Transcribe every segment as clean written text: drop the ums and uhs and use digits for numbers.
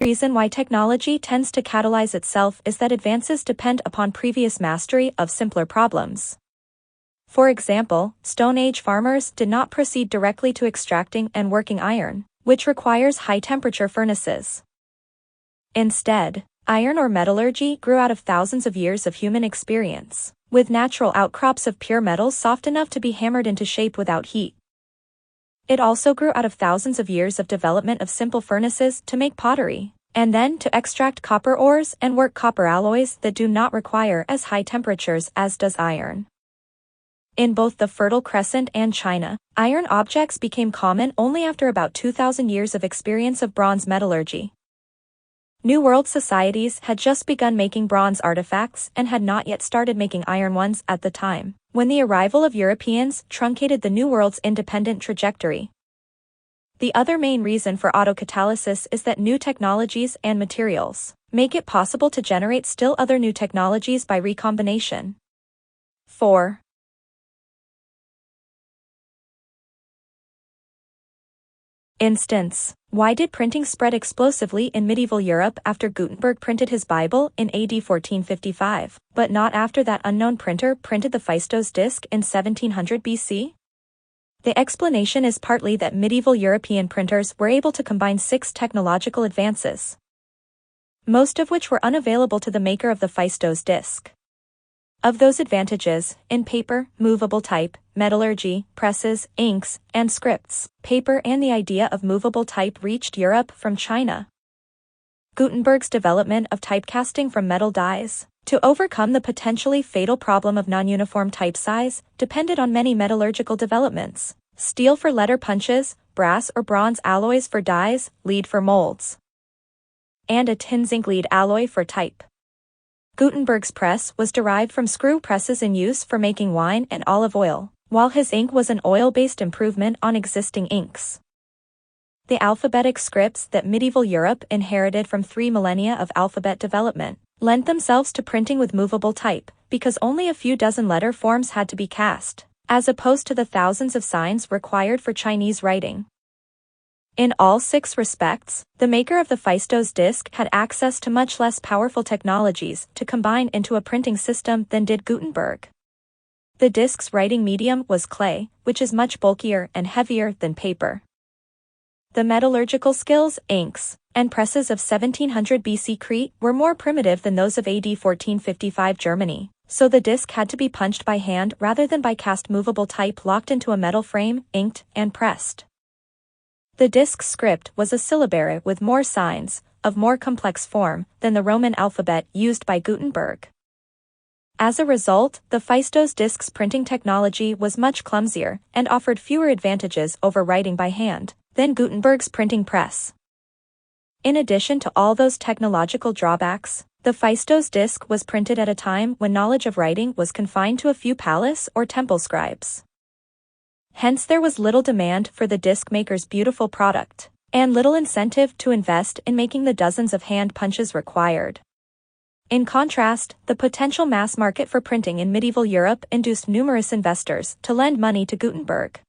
The reason why technology tends to catalyze itself is that advances depend upon previous mastery of simpler problems. For example, Stone Age farmers did not proceed directly to extracting and working iron, which requires high-temperature furnaces. Instead, iron or metallurgy grew out of thousands of years of human experience, with natural outcrops of pure metals soft enough to be hammered into shape without heat. It also grew out of thousands of years of development of simple furnaces to make pottery, and then to extract copper ores and work copper alloys that do not require as high temperatures as does iron. In both the Fertile Crescent and China, iron objects became common only after about 2,000 years of experience of bronze metallurgy. New World societies had just begun making bronze artifacts and had not yet started making iron ones at the time, when the arrival of Europeans truncated the New World's independent trajectory. The other main reason for autocatalysis is that new technologies and materials make it possible to generate still other new technologies by recombination. 4. Instance: why did printing spread explosively in medieval Europe after Gutenberg printed his Bible in AD 1455, but not after that unknown printer printed the Fistos disc in 1700 BC? The explanation is partly that medieval European printers were able to combine 6 technological advances, most of which were unavailable to the maker of the Fistos disc. Of those advantages, in paper, movable type, metallurgy, presses, inks, and scripts, paper and the idea of movable type reached Europe from China. Gutenberg's development of typecasting from metal dies, to overcome the potentially fatal problem of non-uniform type size, depended on many metallurgical developments: steel for letter punches, brass or bronze alloys for dies, lead for molds, and a tin zinc lead alloy for type. Gutenberg's press was derived from screw presses in use for making wine and olive oil, while his ink was an oil-based improvement on existing inks. The alphabetic scripts that medieval Europe inherited from 3 millennia of alphabet development lent themselves to printing with movable type, because only a few dozen letter forms had to be cast, as opposed to the thousands of signs required for Chinese writing. In all 6 respects, the maker of the Fistos disc had access to much less powerful technologies to combine into a printing system than did Gutenberg. The disc's writing medium was clay, which is much bulkier and heavier than paper. The metallurgical skills, inks, and presses of 1700 BC Crete were more primitive than those of AD 1455 Germany, so the disc had to be punched by hand rather than by cast movable type locked into a metal frame, inked, and pressed. The disc's script was a syllabary with more signs, of more complex form, than the Roman alphabet used by Gutenberg. As a result, the Fistos disc's printing technology was much clumsier and offered fewer advantages over writing by hand than Gutenberg's printing press. In addition to all those technological drawbacks, the Fistos disc was printed at a time when knowledge of writing was confined to a few palace or temple scribes. Hence there was little demand for the disc maker's beautiful product, and little incentive to invest in making the dozens of hand punches required. In contrast, the potential mass market for printing in medieval Europe induced numerous investors to lend money to Gutenberg.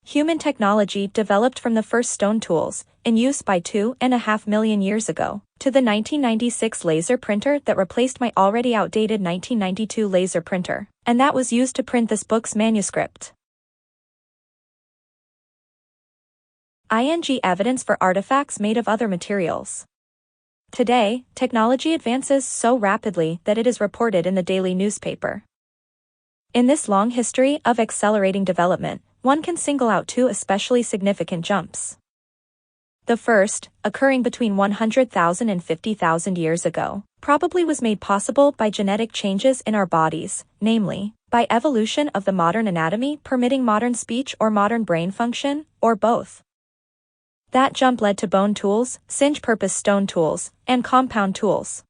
Human technology developed from the first stone tools, in use by 2.5 million years ago, to the 1996 laser printer that replaced my already outdated 1992 laser printer, and that was used to print this book's manuscript. Evidence for artifacts made of other materials. Today, technology advances so rapidly that it is reported in the daily newspaper. In this long history of accelerating development, one can single out 2 especially significant jumps. The first, occurring between 100,000 and 50,000 years ago, probably was made possible by genetic changes in our bodies, namely, by evolution of the modern anatomy permitting modern speech or modern brain function, or both. That jump led to bone tools, singe-purpose stone tools, and compound tools.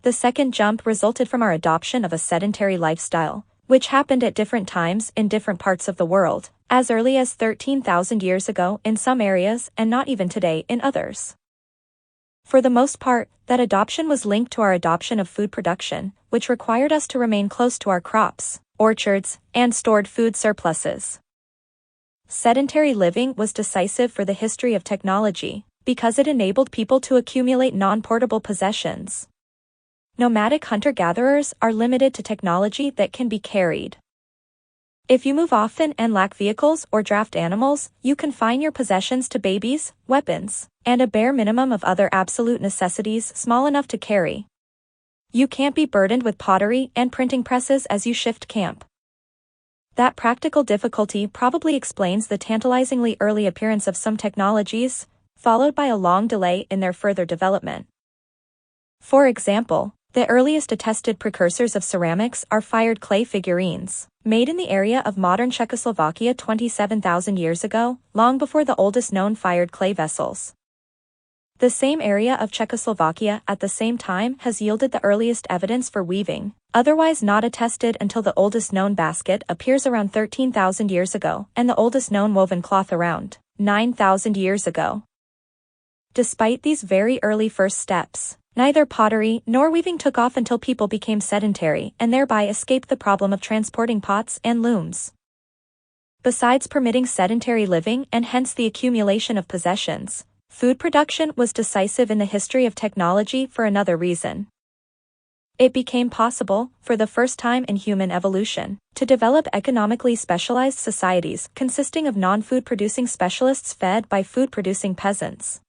The second jump resulted from our adoption of a sedentary lifestyle, which happened at different times in different parts of the world, as early as 13,000 years ago in some areas and not even today in others. For the most part, that adoption was linked to our adoption of food production, which required us to remain close to our crops, orchards, and stored food surpluses. Sedentary living was decisive for the history of technology, because it enabled people to accumulate non-portable possessions. Nomadic hunter-gatherers are limited to technology that can be carried. If you move often and lack vehicles or draft animals, you confine your possessions to babies, weapons, and a bare minimum of other absolute necessities small enough to carry. You can't be burdened with pottery and printing presses as you shift camp. That practical difficulty probably explains the tantalizingly early appearance of some technologies, followed by a long delay in their further development. For example, the earliest attested precursors of ceramics are fired clay figurines, made in the area of modern Czechoslovakia 27,000 years ago, long before the oldest known fired clay vessels. The same area of Czechoslovakia at the same time has yielded the earliest evidence for weaving, otherwise not attested until the oldest known basket appears around 13,000 years ago and the oldest known woven cloth around 9,000 years ago. Despite these very early first steps, neither pottery nor weaving took off until people became sedentary and thereby escaped the problem of transporting pots and looms. Besides permitting sedentary living and hence the accumulation of possessions, food production was decisive in the history of technology for another reason. It became possible, for the first time in human evolution, to develop economically specialized societies consisting of non-food producing specialists fed by food-producing peasants.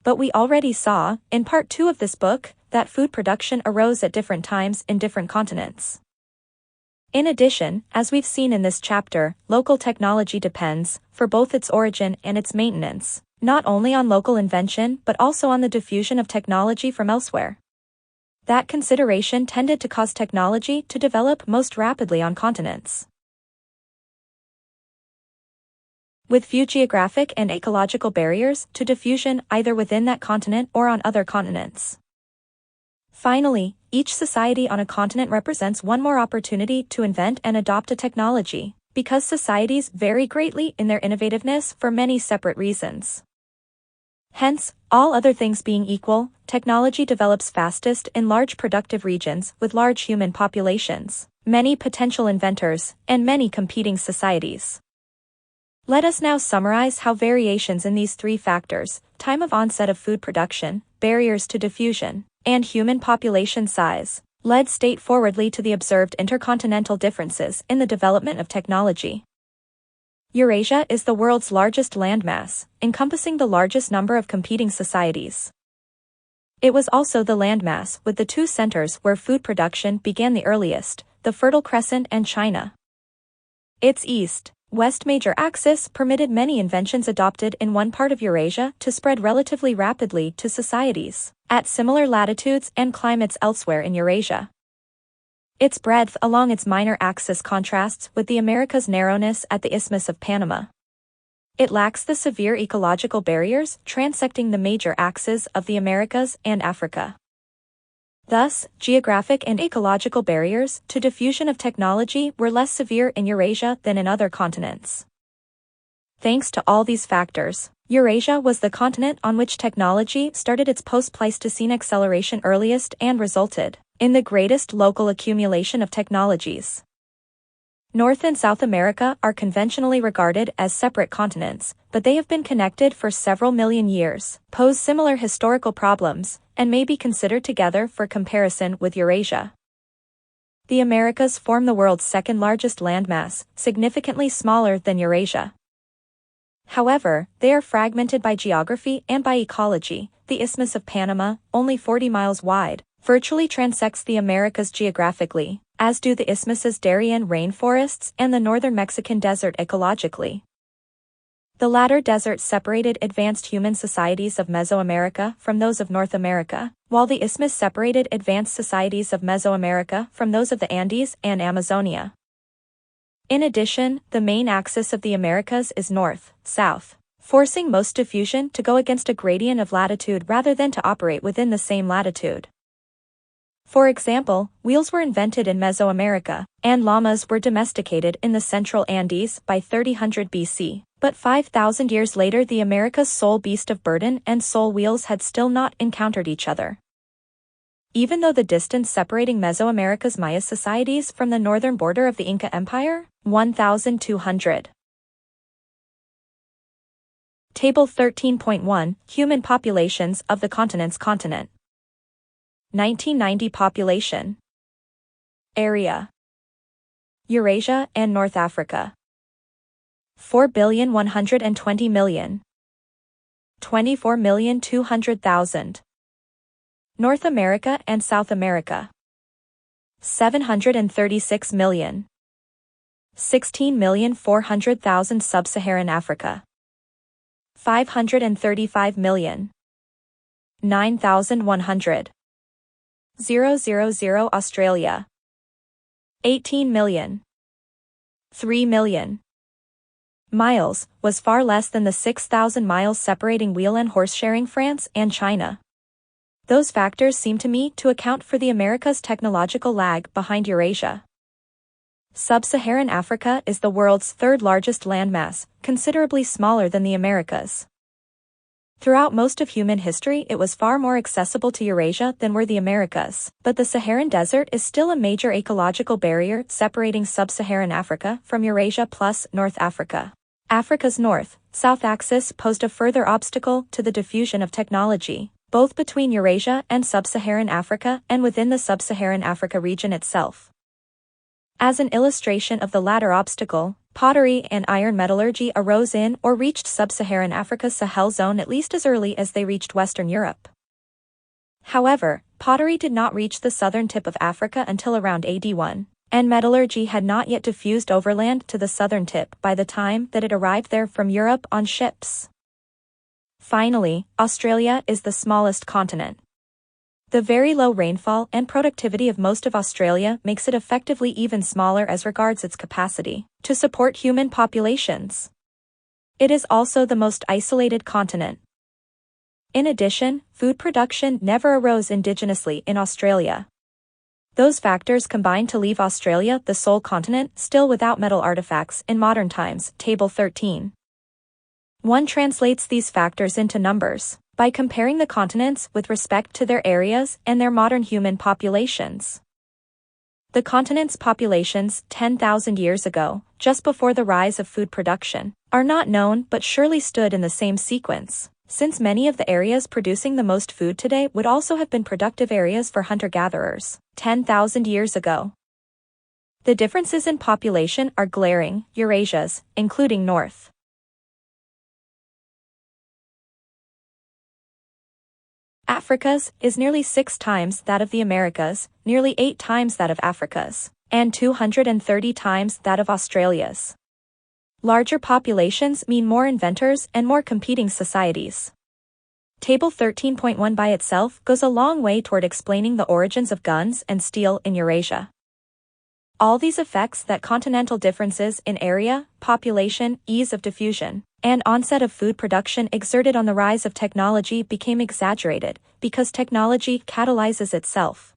But we already saw, in part 2 of this book, that food production arose at different times in different continents. In addition, as we've seen in this chapter, local technology depends, for both its origin and its maintenance, not only on local invention but also on the diffusion of technology from elsewhere. That consideration tended to cause technology to develop most rapidly on continents with few geographic and ecological barriers to diffusion either within that continent or on other continents. Finally, each society on a continent represents one more opportunity to invent and adopt a technology, because societies vary greatly in their innovativeness for many separate reasons. Hence, all other things being equal, technology develops fastest in large productive regions with large human populations, many potential inventors, and many competing societies. Let us now summarize how variations in these three factors, time of onset of food production, barriers to diffusion, and human population size, led straightforwardly to the observed intercontinental differences in the development of technology. Eurasia is the world's largest landmass, encompassing the largest number of competing societies. It was also the landmass with the two centers where food production began the earliest, the Fertile Crescent and China. Its east-west major axis permitted many inventions adopted in one part of Eurasia to spread relatively rapidly to societies at similar latitudes and climates elsewhere in Eurasia. Its breadth along its minor axis contrasts with the Americas' narrowness at the Isthmus of Panama. It lacks the severe ecological barriers transecting the major axes of the Americas and Africa. Thus, geographic and ecological barriers to diffusion of technology were less severe in Eurasia than in other continents. Thanks to all these factors, Eurasia was the continent on which technology started its post-Pleistocene acceleration earliest and resulted in the greatest local accumulation of technologies. North and South America are conventionally regarded as separate continents, but they have been connected for several million years, pose similar historical problems, and may be considered together for comparison with Eurasia. The Americas form the world's second largest landmass, significantly smaller than Eurasia. However, they are fragmented by geography and by ecology. The Isthmus of Panama, only 40 miles wide, virtually transects the Americas geographically, as do the isthmus's Darien rainforests and the northern Mexican desert ecologically. The latter desert separated advanced human societies of Mesoamerica from those of North America, while the isthmus separated advanced societies of Mesoamerica from those of the Andes and Amazonia. In addition, the main axis of the Americas is north-south, forcing most diffusion to go against a gradient of latitude rather than to operate within the same latitude. For example, wheels were invented in Mesoamerica, and llamas were domesticated in the central Andes by 3000 BC, but 5,000 years later the America's sole beast of burden and sole wheels had still not encountered each other. Even though the distance separating Mesoamerica's Maya societies from the northern border of the Inca Empire, 1,200 Table 13.1, Human populations of the continent's continent. 1990 population. Area. Eurasia and North Africa. 4,120,000,000. 24,200,000. North America and South America. 736 million. 16,400,000 Sub-Saharan Africa. 535 million. 9,100. 000 Australia. 18 million. 3 million. Miles was far less than the 6,000 miles separating wheel and horse-sharing France and China. Those factors seem to me to account for the Americas' technological lag behind Eurasia. Sub-Saharan Africa is the world's third-largest landmass, considerably smaller than the Americas. Throughout most of human history it was far more accessible to Eurasia than were the Americas, but the Saharan Desert is still a major ecological barrier separating Sub-Saharan Africa from Eurasia plus North Africa. Africa's north-south axis posed a further obstacle to the diffusion of technology, both between Eurasia and Sub-Saharan Africa and within the Sub-Saharan Africa region itself. As an illustration of the latter obstacle, pottery and iron metallurgy arose in or reached Sub-Saharan Africa's Sahel zone at least as early as they reached Western Europe. However, pottery did not reach the southern tip of Africa until around AD 1, and metallurgy had not yet diffused overland to the southern tip by the time that it arrived there from Europe on ships. Finally, Australia is the smallest continent. The very low rainfall and productivity of most of Australia makes it effectively even smaller as regards its capacity to support human populations. It is also the most isolated continent. In addition, food production never arose indigenously in Australia. Those factors combine to leave Australia the sole continent still without metal artifacts in modern times. Table 13. One translates these factors into numbers by comparing the continents with respect to their areas and their modern human populations. The continent's populations 10,000 years ago, just before the rise of food production, are not known but surely stood in the same sequence, since many of the areas producing the most food today would also have been productive areas for hunter-gatherers 10,000 years ago. The differences in population are glaring. Eurasia's, including North Africa's, is nearly 6 times that of the Americas, nearly 8 times that of Africa's, and 230 times that of Australia's. Larger populations mean more inventors and more competing societies. Table 13.1 by itself goes a long way toward explaining the origins of guns and steel in Eurasia. All these effects that continental differences in area, population, ease of diffusion, and onset of food production exerted on the rise of technology became exaggerated, because technology catalyzes itself.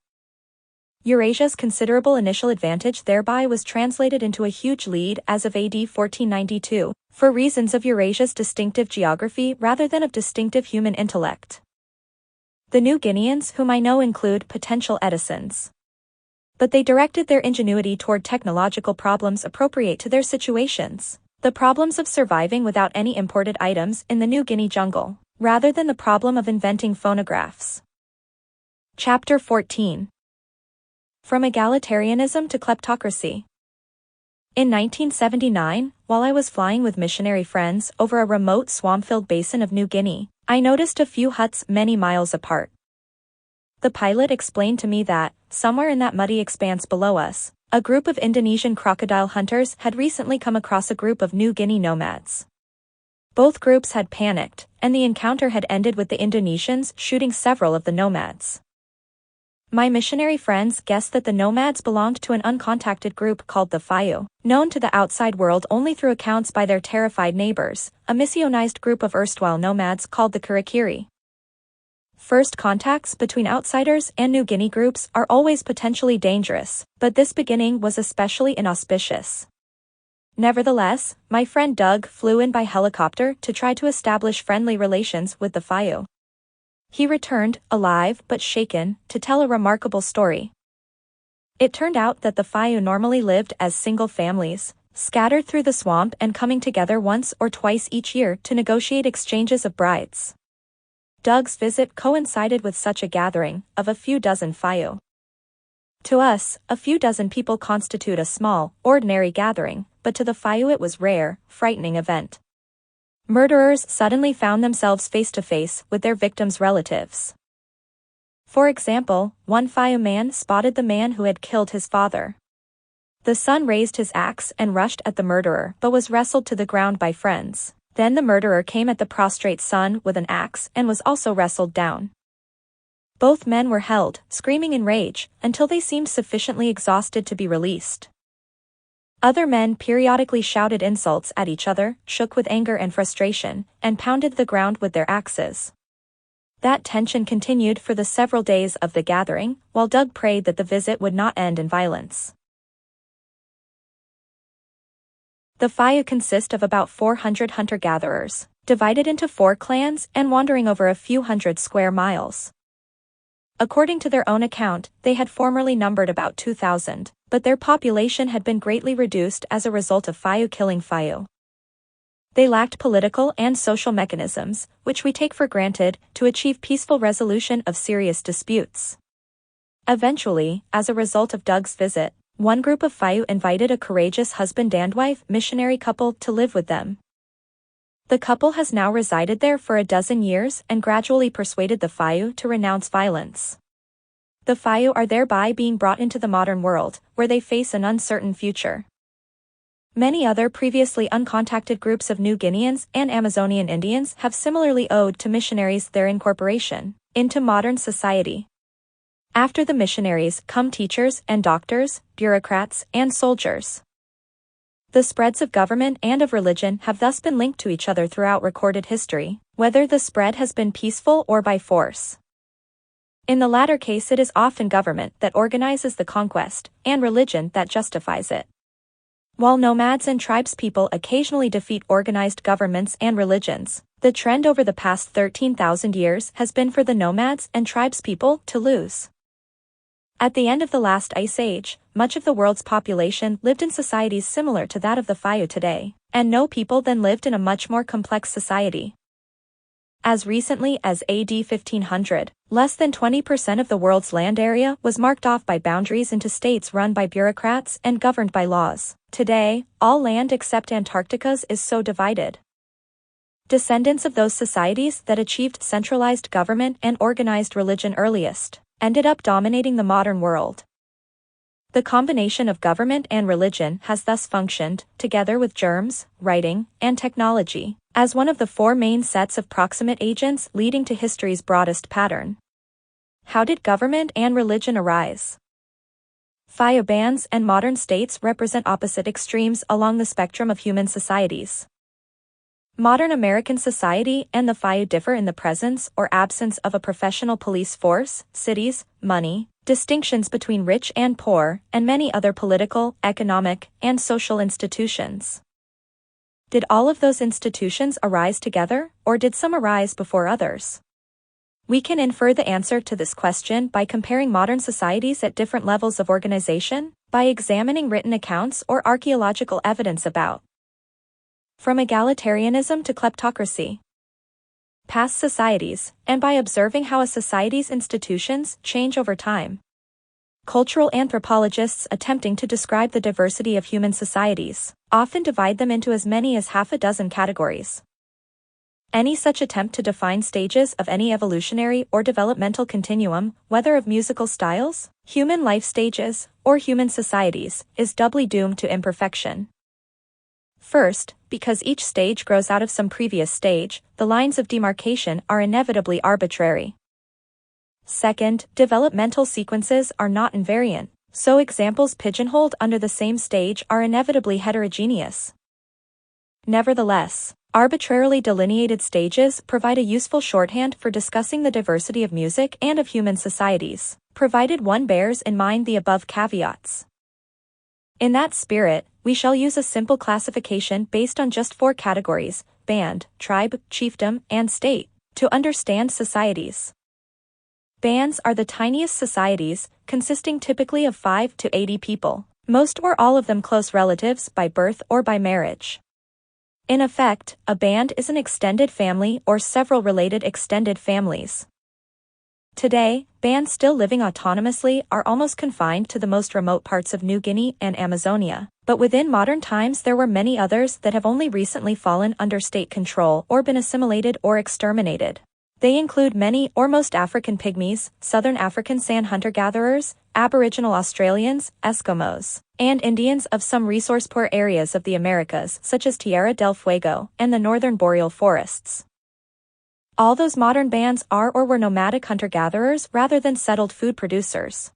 Eurasia's considerable initial advantage thereby was translated into a huge lead as of AD 1492, for reasons of Eurasia's distinctive geography rather than of distinctive human intellect. The New Guineans whom I know include potential Edisons. But they directed their ingenuity toward technological problems appropriate to their situations. The problems of surviving without any imported items in the New Guinea jungle, rather than the problem of inventing phonographs. Chapter 14. From Egalitarianism to Kleptocracy. In 1979, while I was flying with missionary friends over a remote swamp-filled basin of New Guinea, I noticed a few huts many miles apart. The pilot explained to me that, somewhere in that muddy expanse below us, a group of Indonesian crocodile hunters had recently come across a group of New Guinea nomads. Both groups had panicked, and the encounter had ended with the Indonesians shooting several of the nomads. My missionary friends guessed that the nomads belonged to an uncontacted group called the Fayu, known to the outside world only through accounts by their terrified neighbors, a missionized group of erstwhile nomads called the Cherokee. First contacts between outsiders and New Guinea groups are always potentially dangerous, but this beginning was especially inauspicious. Nevertheless, my friend Doug flew in by helicopter to try to establish friendly relations with the Fayu. He returned, alive but shaken, to tell a remarkable story. It turned out that the Fayu normally lived as single families, scattered through the swamp and coming together once or twice each year to negotiate exchanges of brides. Doug's visit coincided with such a gathering of a few dozen Fayu. To us, a few dozen people constitute a small, ordinary gathering, but to the Fayu it was a rare, frightening event. Murderers suddenly found themselves face to face with their victims' relatives. For example, one Fayu man spotted the man who had killed his father. The son raised his axe and rushed at the murderer but was wrestled to the ground by friends. Then the murderer came at the prostrate son with an axe and was also wrestled down. Both men were held, screaming in rage, until they seemed sufficiently exhausted to be released. Other men periodically shouted insults at each other, shook with anger and frustration, and pounded the ground with their axes. That tension continued for the several days of the gathering, while Doug prayed that the visit would not end in violence. The Fayu consist of about 400 hunter-gatherers, divided into 4 clans and wandering over a few hundred square miles. According to their own account, they had formerly numbered about 2,000, but their population had been greatly reduced as a result of Fayu killing Fayu. They lacked political and social mechanisms, which we take for granted, to achieve peaceful resolution of serious disputes. Eventually, as a result of Doug's visit, one group of Fayu invited a courageous husband and wife missionary couple to live with them. The couple has now resided there for a dozen years and gradually persuaded the Fayu to renounce violence. The Fayu are thereby being brought into the modern world, where they face an uncertain future. Many other previously uncontacted groups of New Guineans and Amazonian Indians have similarly owed to missionaries their incorporation into modern society. After the missionaries come teachers and doctors, bureaucrats, and soldiers. The spreads of government and of religion have thus been linked to each other throughout recorded history, whether the spread has been peaceful or by force. In the latter case, it is often government that organizes the conquest, and religion that justifies it. While nomads and tribespeople occasionally defeat organized governments and religions, the trend over the past 13,000 years has been for the nomads and tribespeople to lose. At the end of the last ice age, much of the world's population lived in societies similar to that of the Fayu today, and no people then lived in a much more complex society. As recently as AD 1500, less than 20% of the world's land area was marked off by boundaries into states run by bureaucrats and governed by laws. Today, all land except Antarctica's is so divided. Descendants of those societies that achieved centralized government and organized religion earliest ended up dominating the modern world. The combination of government and religion has thus functioned, together with germs, writing, and technology, as one of the 4 main sets of proximate agents leading to history's broadest pattern. How did government and religion arise? Fayu bands and modern states represent opposite extremes along the spectrum of human societies. Modern American society and the Fayu differ in the presence or absence of a professional police force, cities, money, distinctions between rich and poor, and many other political, economic, and social institutions. Did all of those institutions arise together, or did some arise before others? We can infer the answer to this question by comparing modern societies at different levels of organization, by examining written accounts or archaeological evidence about from egalitarianism to kleptocracy, past societies, and by observing how a society's institutions change over time. Cultural anthropologists attempting to describe the diversity of human societies often divide them into as many as half a dozen categories. Any such attempt to define stages of any evolutionary or developmental continuum, whether of musical styles, human life stages, or human societies, is doubly doomed to imperfection. First, because each stage grows out of some previous stage, the lines of demarcation are inevitably arbitrary. Second, developmental sequences are not invariant, so examples pigeonholed under the same stage are inevitably heterogeneous. Nevertheless, arbitrarily delineated stages provide a useful shorthand for discussing the diversity of music and of human societies, provided one bears in mind the above caveats. In that spirit, we shall use a simple classification based on just 4 categories: band, tribe, chiefdom, and state, to understand societies. Bands are the tiniest societies, consisting typically of 5 to 80 people, Most or all of them close relatives by birth or by marriage. In effect, a band is an extended family or several related extended families. Today, bands still living autonomously are almost confined to the most remote parts of New Guinea and Amazonia, but within modern times there were many others that have only recently fallen under state control or been assimilated or exterminated. They include many or most African Pygmies, Southern African sand hunter-gatherers, Aboriginal Australians, Eskimos, and Indians of some resource-poor areas of the Americas such as Tierra del Fuego and the northern boreal forests. All those modern bands are or were nomadic hunter-gatherers rather than settled food producers.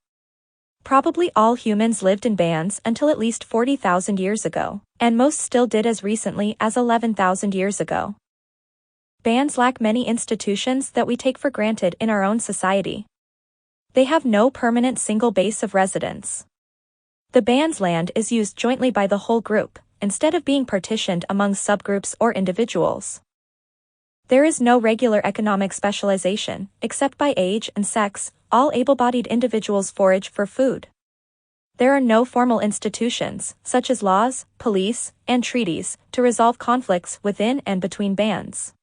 Probably all humans lived in bands until at least 40,000 years ago, and most still did as recently as 11,000 years ago. Bands lack many institutions that we take for granted in our own society. They have no permanent single base of residence. The band's land is used jointly by the whole group, instead of being partitioned among subgroups or individuals. There is no regular economic specialization, except by age and sex. All able-bodied individuals forage for food. There are no formal institutions, such as laws, police, and treaties, to resolve conflicts within and between bands.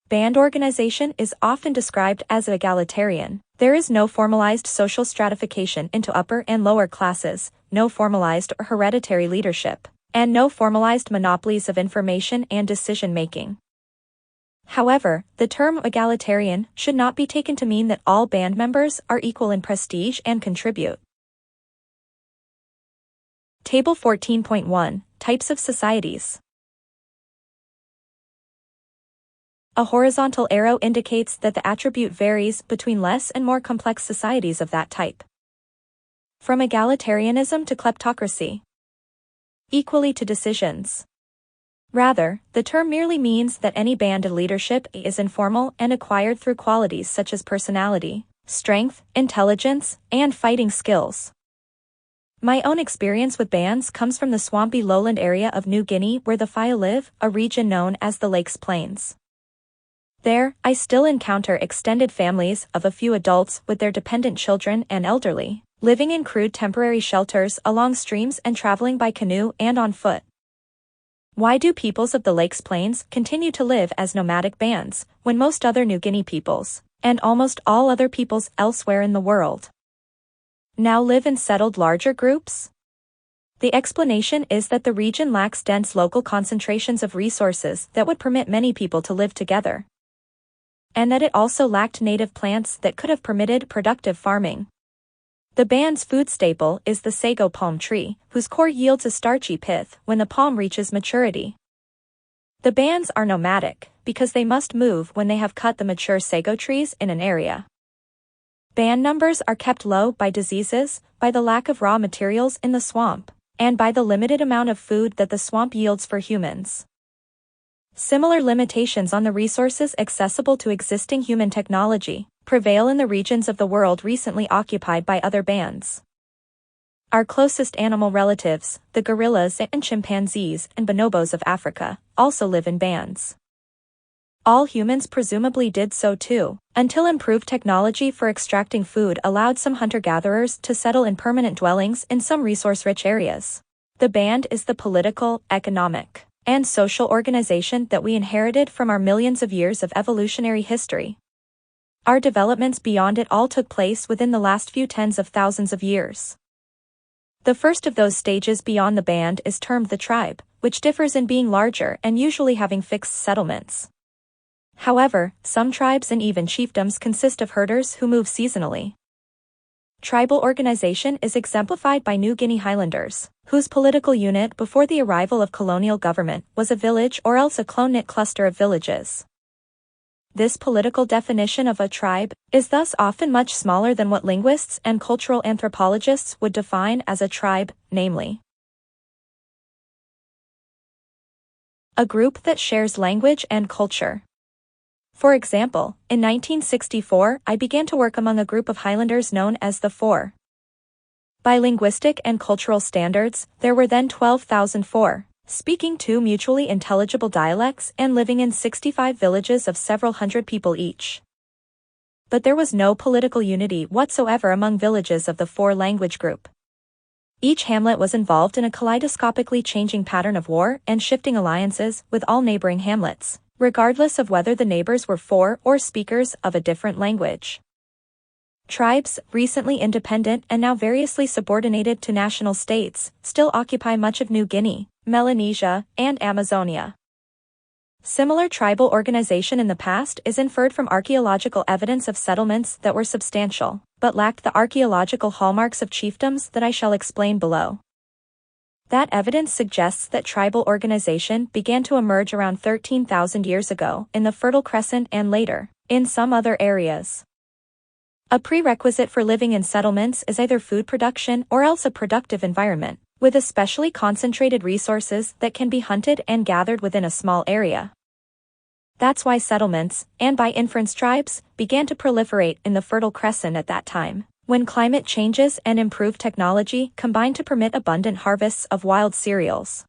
Band organization is often described as egalitarian. There is no formalized social stratification into upper and lower classes, no formalized or hereditary leadership, and no formalized monopolies of information and decision-making. However, the term egalitarian should not be taken to mean that all band members are equal in prestige and contribute. Table 14.1 Types of Societies. A horizontal arrow indicates that the attribute varies between less and more complex societies of that type. From egalitarianism to kleptocracy. Equally to decisions. Rather, the term merely means that any band of leadership is informal and acquired through qualities such as personality, strength, intelligence, and fighting skills. My own experience with bands comes from the swampy lowland area of New Guinea where the Faya live, a region known as the Lakes Plains. There, I still encounter extended families of a few adults with their dependent children and elderly, living in crude temporary shelters along streams and traveling by canoe and on foot. Why do peoples of the Lakes Plains continue to live as nomadic bands, when most other New Guinea peoples, and almost all other peoples elsewhere in the world, now live in settled larger groups? The explanation is that the region lacks dense local concentrations of resources that would permit many people to live together, and that it also lacked native plants that could have permitted productive farming. The band's food staple is the sago palm tree, whose core yields a starchy pith when the palm reaches maturity. The bands are nomadic, because they must move when they have cut the mature sago trees in an area. Band numbers are kept low by diseases, by the lack of raw materials in the swamp, and by the limited amount of food that the swamp yields for humans. Similar limitations on the resources accessible to existing human technology prevail in the regions of the world recently occupied by other bands. Our closest animal relatives, the gorillas and chimpanzees and bonobos of Africa, also live in bands. All humans presumably did so too, until improved technology for extracting food allowed some hunter-gatherers to settle in permanent dwellings in some resource-rich areas. The band is the political, economic, and social organization that we inherited from our millions of years of evolutionary history. Our developments beyond it all took place within the last few tens of thousands of years. The first of those stages beyond the band is termed the tribe, which differs in being larger and usually having fixed settlements. However, some tribes and even chiefdoms consist of herders who move seasonally. Tribal organization is exemplified by New Guinea Highlanders, whose political unit before the arrival of colonial government was a village or else a clone-knit cluster of villages. This political definition of a tribe is thus often much smaller than what linguists and cultural anthropologists would define as a tribe, namely, a group that shares language and culture. For example, in 1964 I began to work among a group of Highlanders known as the Four. By linguistic and cultural standards, there were then 12,000 Four, speaking two mutually intelligible dialects and living in 65 villages of several hundred people each. But there was no political unity whatsoever among villages of the Four language group. Each hamlet was involved in a kaleidoscopically changing pattern of war and shifting alliances with all neighboring hamlets, regardless of whether the neighbors were for or speakers of a different language. Tribes, recently independent and now variously subordinated to national states, still occupy much of New Guinea, Melanesia, and Amazonia. Similar tribal organization in the past is inferred from archaeological evidence of settlements that were substantial, but lacked the archaeological hallmarks of chiefdoms that I shall explain below. That evidence suggests that tribal organization began to emerge around 13,000 years ago in the Fertile Crescent and later, in some other areas. A prerequisite for living in settlements is either food production or else a productive environment, with especially concentrated resources that can be hunted and gathered within a small area. That's why settlements, and by inference tribes, began to proliferate in the Fertile Crescent at that time, when climate changes and improved technology combined to permit abundant harvests of wild cereals.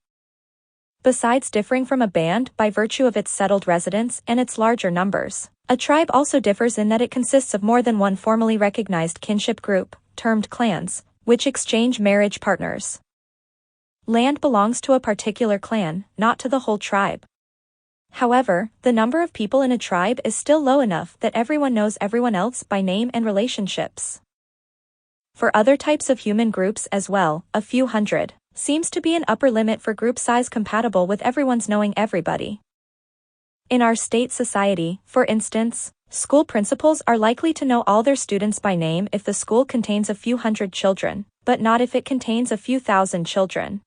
Besides differing from a band by virtue of its settled residents and its larger numbers, a tribe also differs in that it consists of more than one formally recognized kinship group, termed clans, which exchange marriage partners. Land belongs to a particular clan, not to the whole tribe. However, the number of people in a tribe is still low enough that everyone knows everyone else by name and relationships. For other types of human groups as well, a few hundred seems to be an upper limit for group size compatible with everyone's knowing everybody. In our state society, for instance, school principals are likely to know all their students by name if the school contains a few hundred children, but not if it contains a few thousand children.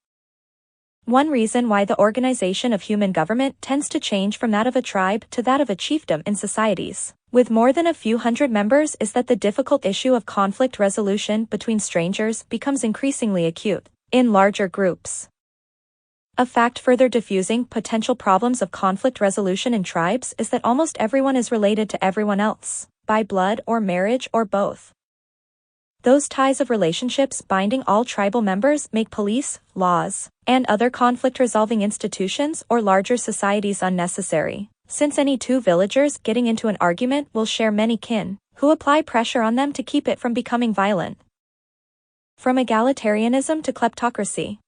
One reason why the organization of human government tends to change from that of a tribe to that of a chiefdom in societies with more than a few hundred members is that the difficult issue of conflict resolution between strangers becomes increasingly acute in larger groups. A fact further diffusing potential problems of conflict resolution in tribes is that almost everyone is related to everyone else, by blood or marriage or both. Those ties of relationships binding all tribal members make police, laws, and other conflict-resolving institutions or larger societies unnecessary, since any two villagers getting into an argument will share many kin, who apply pressure on them to keep it from becoming violent. From egalitarianism to kleptocracy.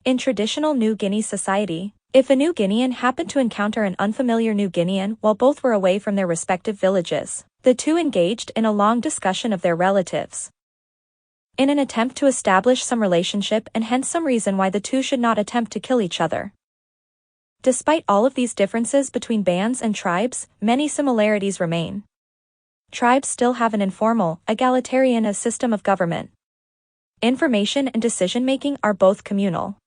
In traditional New Guinea society, if a New Guinean happened to encounter an unfamiliar New Guinean while both were away from their respective villages, the two engaged in a long discussion of their relatives. In an attempt to establish some relationship and hence some reason why the two should not attempt to kill each other. Despite all of these differences between bands and tribes, many similarities remain. Tribes still have an informal, egalitarian system of government. Information and decision-making are both communal.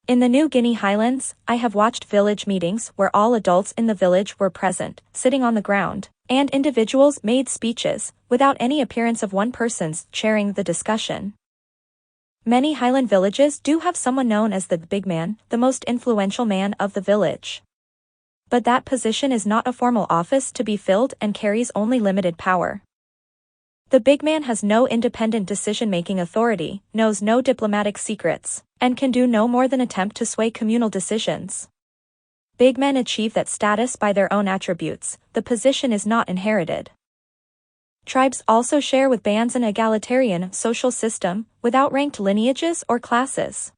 In the New Guinea Highlands, I have watched village meetings where all adults in the village were present, sitting on the ground, and individuals made speeches, without any appearance of one person's chairing the discussion. Many Highland villages do have someone known as the big man, the most influential man of the village. But that position is not a formal office to be filled and carries only limited power. The big man has no independent decision-making authority, knows no diplomatic secrets, and can do no more than attempt to sway communal decisions. Big men achieve that status by their own attributes, the position is not inherited. Tribes also share with bands an egalitarian social system, without ranked lineages or classes.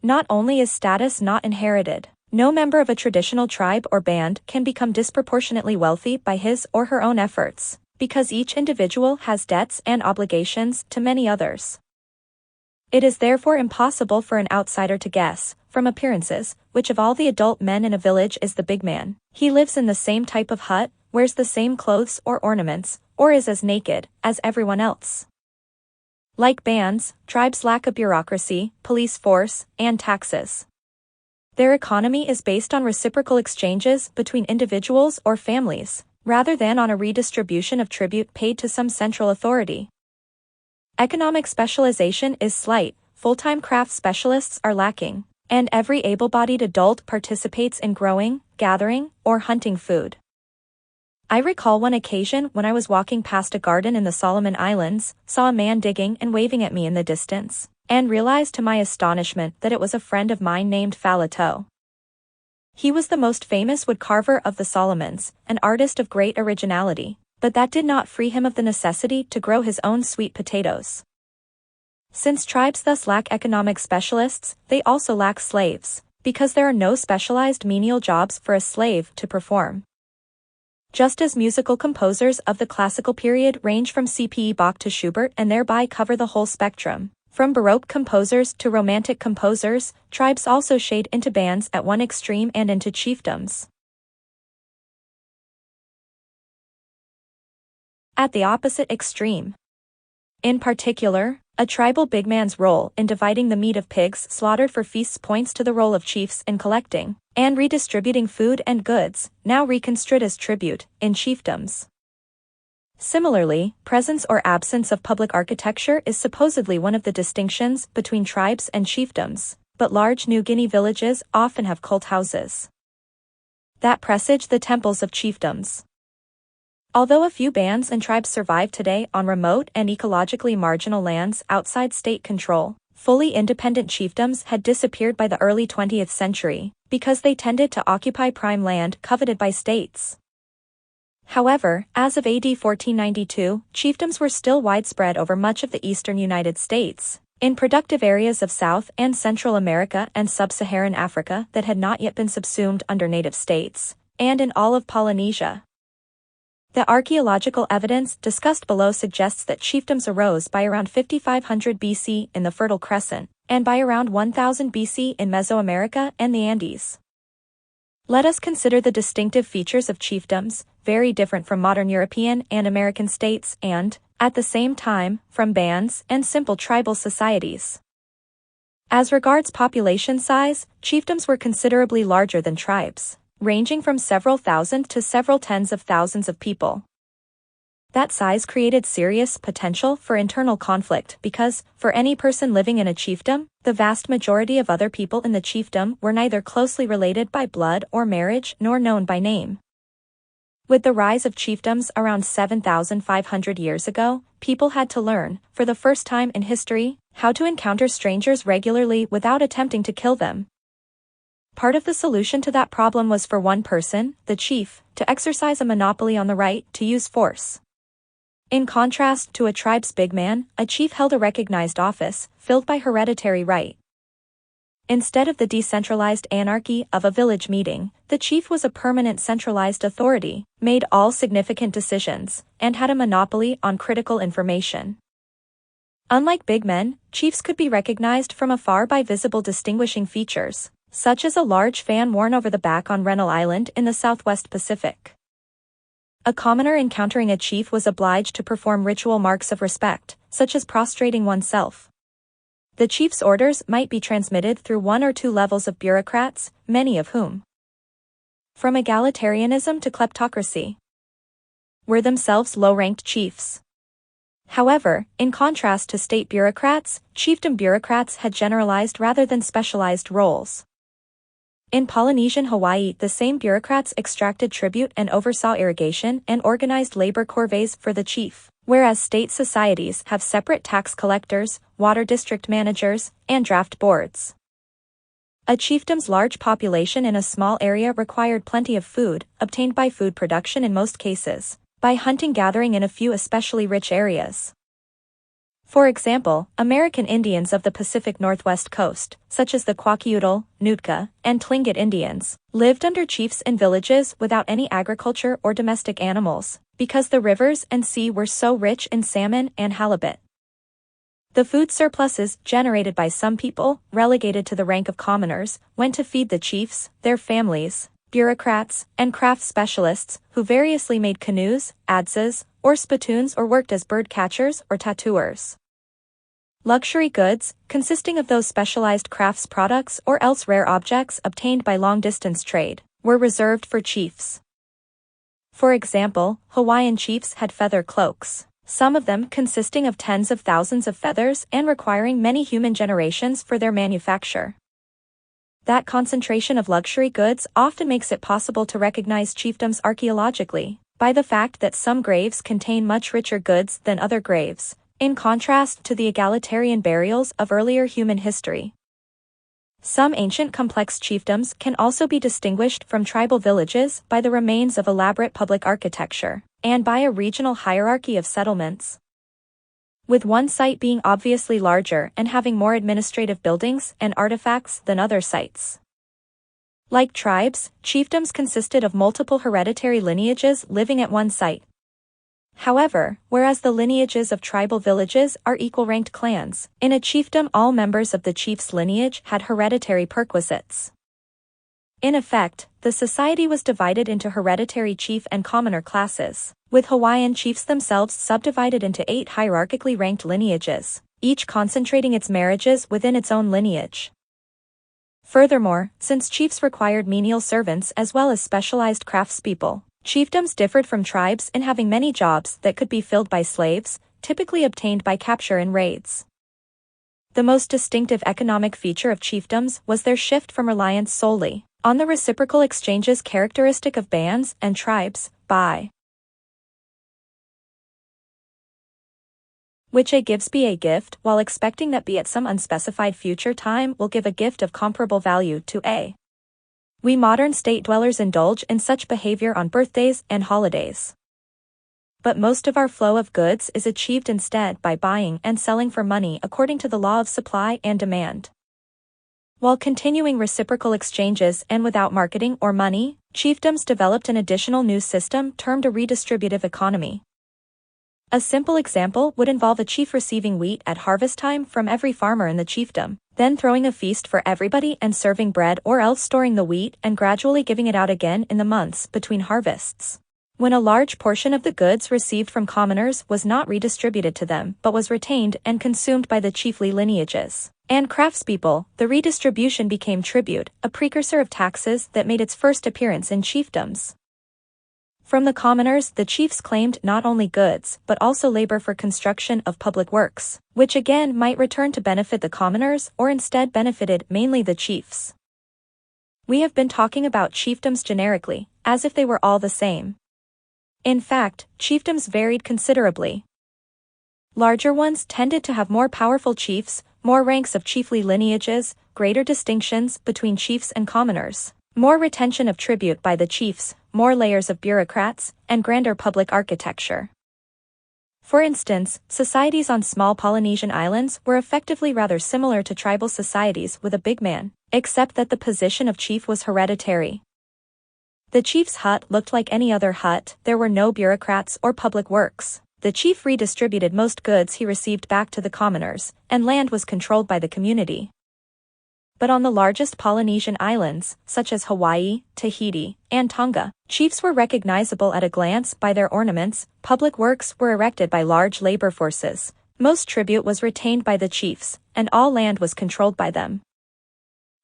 Not only is status not inherited, no member of a traditional tribe or band can become disproportionately wealthy by his or her own efforts, because each individual has debts and obligations to many others. It is therefore impossible for an outsider to guess, from appearances, which of all the adult men in a village is the big man. He lives in the same type of hut, wears the same clothes or ornaments, or is as naked as everyone else. Like bands, tribes lack a bureaucracy, police force, and taxes. Their economy is based on reciprocal exchanges between individuals or families, rather than on a redistribution of tribute paid to some central authority. Economic specialization is slight, full-time craft specialists are lacking, and every able-bodied adult participates in growing, gathering, or hunting food. I recall one occasion when I was walking past a garden in the Solomon Islands, saw a man digging and waving at me in the distance, and realized to my astonishment that it was a friend of mine named Falato. He was the most famous woodcarver of the Solomons, an artist of great originality, but that did not free him of the necessity to grow his own sweet potatoes. Since tribes thus lack economic specialists, they also lack slaves, because there are no specialized menial jobs for a slave to perform. Just as musical composers of the classical period range from C.P. Bach to Schubert and thereby cover the whole spectrum, from Baroque composers to Romantic composers, tribes also shade into bands at one extreme and into chiefdoms at the opposite extreme. In particular, a tribal bigman's role in dividing the meat of pigs slaughtered for feasts points to the role of chiefs in collecting and redistributing food and goods, now reconstrued as tribute, in chiefdoms. Similarly, presence or absence of public architecture is supposedly one of the distinctions between tribes and chiefdoms, but large New Guinea villages often have cult houses that presage the temples of chiefdoms. Although a few bands and tribes survive today on remote and ecologically marginal lands outside state control, fully independent chiefdoms had disappeared by the early 20th century, because they tended to occupy prime land coveted by states. However, as of AD 1492, chiefdoms were still widespread over much of the eastern United States, in productive areas of South and Central America and Sub-Saharan Africa that had not yet been subsumed under native states, and in all of Polynesia. The archaeological evidence discussed below suggests that chiefdoms arose by around 5500 BC in the Fertile Crescent, and by around 1000 BC in Mesoamerica and the Andes. Let us consider the distinctive features of chiefdoms, very different from modern European and American states and, at the same time, from bands and simple tribal societies. As regards population size, chiefdoms were considerably larger than tribes, ranging from several thousand to several tens of thousands of people. That size created serious potential for internal conflict because, for any person living in a chiefdom, the vast majority of other people in the chiefdom were neither closely related by blood or marriage nor known by name. With the rise of chiefdoms around 7,500 years ago, people had to learn, for the first time in history, how to encounter strangers regularly without attempting to kill them. Part of the solution to that problem was for one person, the chief, to exercise a monopoly on the right to use force. In contrast to a tribe's bigman, a chief held a recognized office, filled by hereditary right. Instead of the decentralized anarchy of a village meeting, the chief was a permanent centralized authority, made all significant decisions, and had a monopoly on critical information. Unlike bigmen, chiefs could be recognized from afar by visible distinguishing features, such as a large fan worn over the back on Rennell Island in the Southwest Pacific. A commoner encountering a chief was obliged to perform ritual marks of respect, such as prostrating oneself. The chief's orders might be transmitted through one or two levels of bureaucrats, many of whom, from egalitarianism to kleptocracy, were themselves low-ranked chiefs. However, in contrast to state bureaucrats, chiefdom bureaucrats had generalized rather than specialized roles. In Polynesian Hawaii, the same bureaucrats extracted tribute and oversaw irrigation and organized labor corvées for the chief, whereas state societies have separate tax collectors, water district managers, and draft boards. A chiefdom's large population in a small area required plenty of food, obtained by food production in most cases, by hunting-gathering in a few especially rich areas. For example, American Indians of the Pacific Northwest coast, such as the Kwakiutl, Nootka, and Tlingit Indians, lived under chiefs in villages without any agriculture or domestic animals, because the rivers and sea were so rich in salmon and halibut. The food surpluses generated by some people, relegated to the rank of commoners, went to feed the chiefs, their families, bureaucrats, and craft specialists, who variously made canoes, adzes, or spittoons or worked as bird catchers or tattooers. Luxury goods, consisting of those specialized crafts products or else rare objects obtained by long-distance trade, were reserved for chiefs. For example, Hawaiian chiefs had feather cloaks, some of them consisting of tens of thousands of feathers and requiring many human generations for their manufacture. That concentration of luxury goods often makes it possible to recognize chiefdoms archaeologically, by the fact that some graves contain much richer goods than other graves, in contrast to the egalitarian burials of earlier human history. Some ancient complex chiefdoms can also be distinguished from tribal villages by the remains of elaborate public architecture, and by a regional hierarchy of settlements. with one site being obviously larger and having more administrative buildings and artifacts than other sites. Like tribes, chiefdoms consisted of multiple hereditary lineages living at one site. However, whereas the lineages of tribal villages are equal-ranked clans, in a chiefdom all members of the chief's lineage had hereditary perquisites. In effect, the society was divided into hereditary chief and commoner classes, with Hawaiian chiefs themselves subdivided into 8 hierarchically ranked lineages, each concentrating its marriages within its own lineage. Furthermore, since chiefs required menial servants as well as specialized craftspeople, chiefdoms differed from tribes in having many jobs that could be filled by slaves, typically obtained by capture and raids. The most distinctive economic feature of chiefdoms was their shift from reliance solely on the reciprocal exchanges characteristic of bands and tribes, by which A gives B a gift while expecting that B at some unspecified future time will give a gift of comparable value to A. We modern state dwellers indulge in such behavior on birthdays and holidays. But most of our flow of goods is achieved instead by buying and selling for money according to the law of supply and demand. While continuing reciprocal exchanges and without marketing or money, chiefdoms developed an additional new system termed a redistributive economy. A simple example would involve a chief receiving wheat at harvest time from every farmer in the chiefdom, then throwing a feast for everybody and serving bread, or else storing the wheat and gradually giving it out again in the months between harvests. When a large portion of the goods received from commoners was not redistributed to them but was retained and consumed by the chiefly lineages and craftspeople, the redistribution became tribute, a precursor of taxes that made its first appearance in chiefdoms. From the commoners, the chiefs claimed not only goods but also labor for construction of public works, which again might return to benefit the commoners or instead benefited mainly the chiefs. We have been talking about chiefdoms generically, as if they were all the same. In fact, chiefdoms varied considerably. Larger ones tended to have more powerful chiefs, more ranks of chiefly lineages, greater distinctions between chiefs and commoners, more retention of tribute by the chiefs, more layers of bureaucrats, and grander public architecture. For instance, societies on small Polynesian islands were effectively rather similar to tribal societies with a big man, except that the position of chief was hereditary. The chief's hut looked like any other hut, there were no bureaucrats or public works. The chief redistributed most goods he received back to the commoners, and land was controlled by the community. But on the largest Polynesian islands, such as Hawaii, Tahiti, and Tonga, chiefs were recognizable at a glance by their ornaments, public works were erected by large labor forces, most tribute was retained by the chiefs, and all land was controlled by them.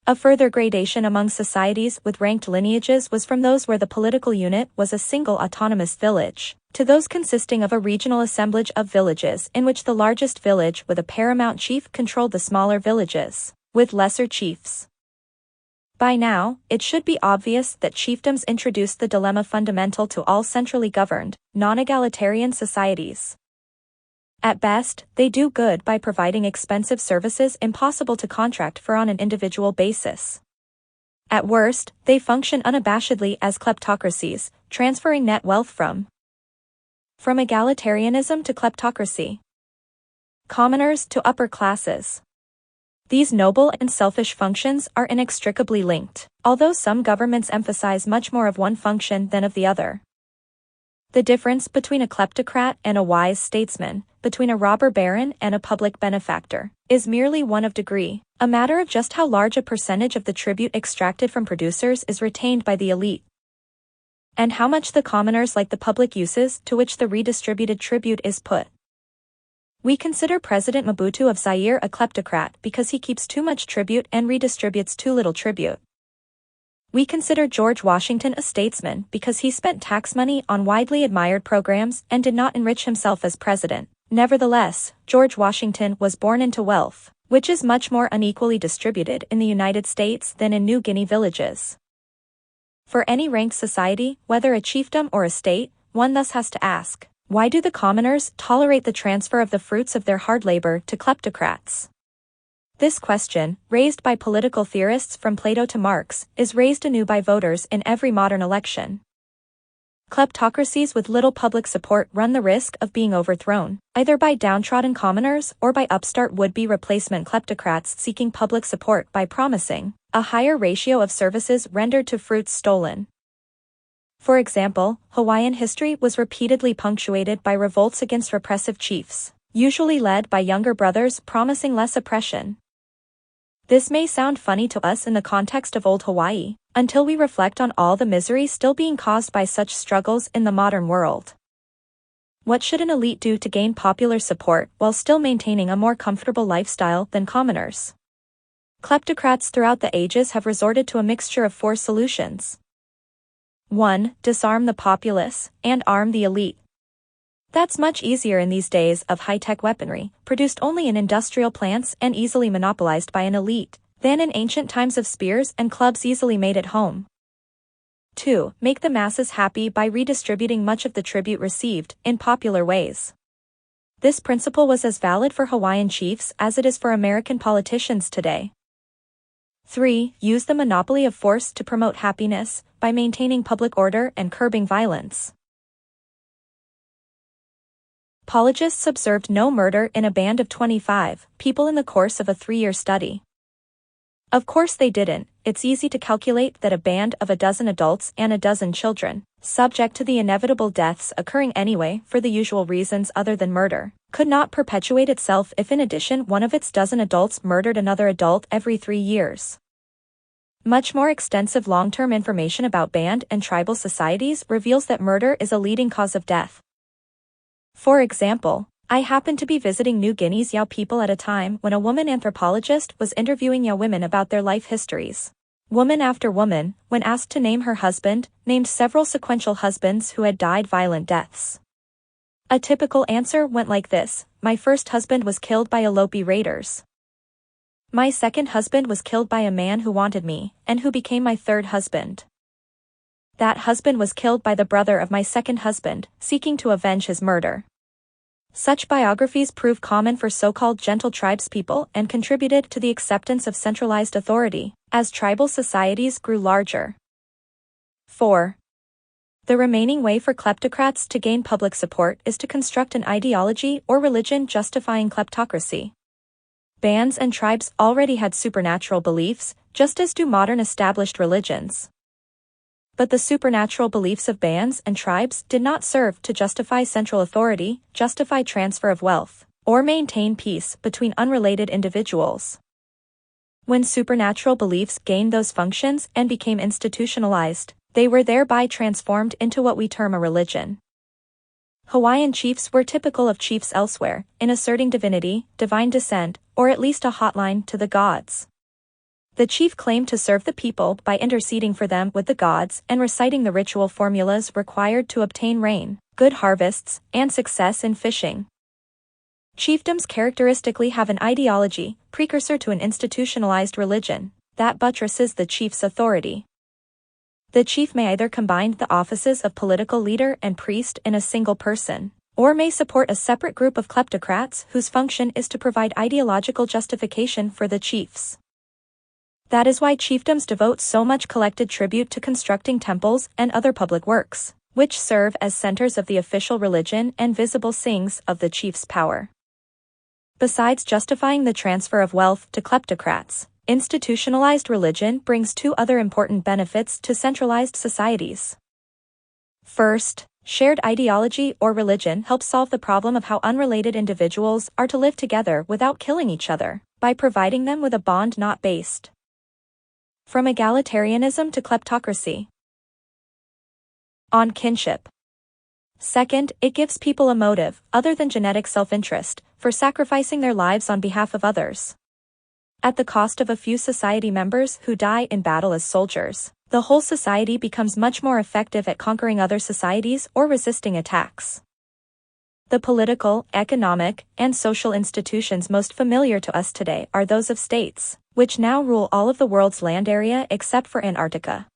A further gradation among societies with ranked lineages was from those where the political unit was a single autonomous village, to those consisting of a regional assemblage of villages in which the largest village with a paramount chief controlled the smaller villages, with lesser chiefs. By now, it should be obvious that chiefdoms introduced the dilemma fundamental to all centrally governed, non-egalitarian societies. At best, they do good by providing expensive services impossible to contract for on an individual basis. At worst, they function unabashedly as kleptocracies, transferring net wealth from egalitarianism to kleptocracy. Commoners to upper classes. These noble and selfish functions are inextricably linked, although some governments emphasize much more of one function than of the other. The difference between a kleptocrat and a wise statesman, between a robber baron and a public benefactor, is merely one of degree, a matter of just how large a percentage of the tribute extracted from producers is retained by the elite, and how much the commoners like the public uses to which the redistributed tribute is put. We consider President Mobutu of Zaire a kleptocrat because he keeps too much tribute and redistributes too little tribute. We consider George Washington a statesman because he spent tax money on widely admired programs and did not enrich himself as president. Nevertheless, George Washington was born into wealth, which is much more unequally distributed in the United States than in New Guinea villages. For any ranked society, whether a chiefdom or a state, one thus has to ask, why do the commoners tolerate the transfer of the fruits of their hard labor to kleptocrats? This question, raised by political theorists from Plato to Marx, is raised anew by voters in every modern election. Kleptocracies with little public support run the risk of being overthrown, either by downtrodden commoners or by upstart would-be replacement kleptocrats seeking public support by promising a higher ratio of services rendered to fruits stolen. For example, Hawaiian history was repeatedly punctuated by revolts against repressive chiefs, usually led by younger brothers promising less oppression. This may sound funny to us in the context of old Hawaii, until we reflect on all the misery still being caused by such struggles in the modern world. What should an elite do to gain popular support while still maintaining a more comfortable lifestyle than commoners? Kleptocrats throughout the ages have resorted to a mixture of 4 solutions. 1. Disarm the populace and arm the elite. That's much easier in these days of high-tech weaponry, produced only in industrial plants and easily monopolized by an elite, than in ancient times of spears and clubs easily made at home. 2. Make the masses happy by redistributing much of the tribute received in popular ways. This principle was as valid for Hawaiian chiefs as it is for American politicians today. 3. Use the monopoly of force to promote happiness by maintaining public order and curbing violence. Apologists observed no murder in a band of 25 people in the course of a 3-year study. Of course they didn't. It's easy to calculate that a band of a dozen adults and a dozen children, subject to the inevitable deaths occurring anyway for the usual reasons other than murder, could not perpetuate itself if in addition one of its dozen adults murdered another adult every 3 years. Much more extensive long-term information about band and tribal societies reveals that murder is a leading cause of death. For example, I happened to be visiting New Guinea's Yao people at a time when a woman anthropologist was interviewing Yao women about their life histories. Woman after woman, when asked to name her husband, named several sequential husbands who had died violent deaths. A typical answer went like this: my first husband was killed by Alopi raiders. My second husband was killed by a man who wanted me, and who became my third husband. That husband was killed by the brother of my second husband, seeking to avenge his murder. Such biographies prove common for so-called gentle tribespeople and contributed to the acceptance of centralized authority, as tribal societies grew larger. 4. The remaining way for kleptocrats to gain public support is to construct an ideology or religion justifying kleptocracy. Bands and tribes already had supernatural beliefs, just as do modern established religions. But the supernatural beliefs of bands and tribes did not serve to justify central authority, justify transfer of wealth, or maintain peace between unrelated individuals. When supernatural beliefs gained those functions and became institutionalized, they were thereby transformed into what we term a religion. Hawaiian chiefs were typical of chiefs elsewhere, in asserting divinity, divine descent, or at least a hotline to the gods. The chief claimed to serve the people by interceding for them with the gods and reciting the ritual formulas required to obtain rain, good harvests, and success in fishing. Chiefdoms characteristically have an ideology, precursor to an institutionalized religion, that buttresses the chief's authority. The chief may either combine the offices of political leader and priest in a single person, or may support a separate group of kleptocrats whose function is to provide ideological justification for the chiefs. That is why chiefdoms devote so much collected tribute to constructing temples and other public works, which serve as centers of the official religion and visible signs of the chief's power. Besides justifying the transfer of wealth to kleptocrats, institutionalized religion brings 2 other important benefits to centralized societies. First, shared ideology or religion helps solve the problem of how unrelated individuals are to live together without killing each other, by providing them with a bond not based from egalitarianism to kleptocracy on kinship. Second, it gives people a motive, other than genetic self-interest, for sacrificing their lives on behalf of others. At the cost of a few society members who die in battle as soldiers, the whole society becomes much more effective at conquering other societies or resisting attacks. The political, economic, and social institutions most familiar to us today are those of states, which now rule all of the world's land area except for Antarctica.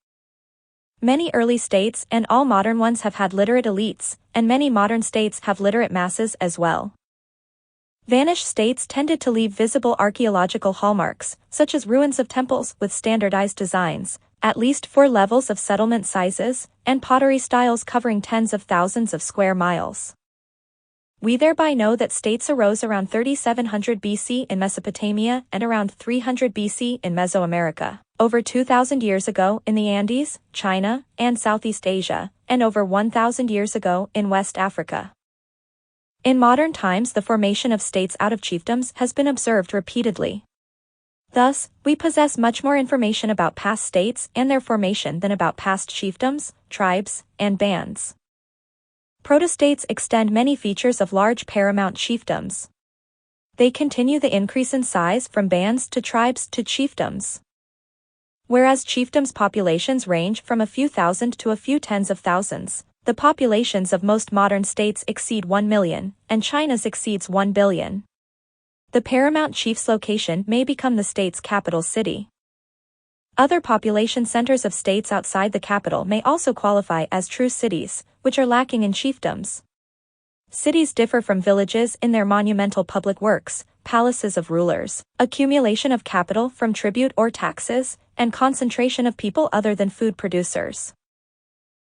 Many early states and all modern ones have had literate elites, and many modern states have literate masses as well. Vanished states tended to leave visible archaeological hallmarks, such as ruins of temples with standardized designs, at least 4 levels of settlement sizes, and pottery styles covering tens of thousands of square miles. We thereby know that states arose around 3700 BC in Mesopotamia and around 300 BC in Mesoamerica, over 2,000 years ago in the Andes, China, and Southeast Asia, and over 1,000 years ago in West Africa. In modern times, the formation of states out of chiefdoms has been observed repeatedly. Thus, we possess much more information about past states and their formation than about past chiefdoms, tribes, and bands. Protostates extend many features of large paramount chiefdoms. They continue the increase in size from bands to tribes to chiefdoms. Whereas chiefdoms' populations range from a few thousand to a few tens of thousands, the populations of most modern states exceed 1 million, and China's exceeds 1 billion. The paramount chief's location may become the state's capital city. Other population centers of states outside the capital may also qualify as true cities, which are lacking in chiefdoms. Cities differ from villages in their monumental public works, palaces of rulers, accumulation of capital from tribute or taxes, and concentration of people other than food producers.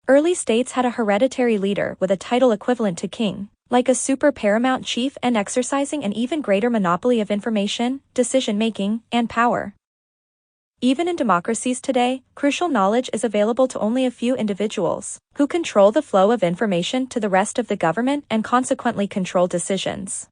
Early states had a hereditary leader with a title equivalent to king, like a super paramount chief, and exercising an even greater monopoly of information, decision-making, and power. Even in democracies today, crucial knowledge is available to only a few individuals, who control the flow of information to the rest of the government and consequently control decisions.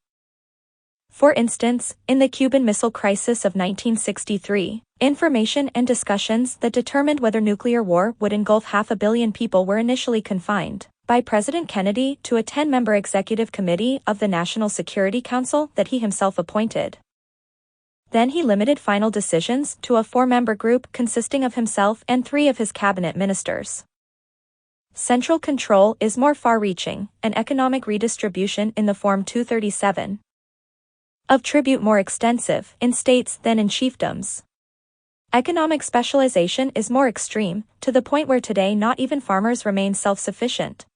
For instance, in the Cuban Missile Crisis of 1963, information and discussions that determined whether nuclear war would engulf 500 million people were initially confined by President Kennedy to a 10-member executive committee of the National Security Council that he himself appointed. Then he limited final decisions to a 4-member group consisting of himself and 3 of his cabinet ministers. Central control is more far-reaching, and economic redistribution in the Form 237 of tribute more extensive in states than in chiefdoms. Economic specialization is more extreme, to the point where today not even farmers remain self-sufficient.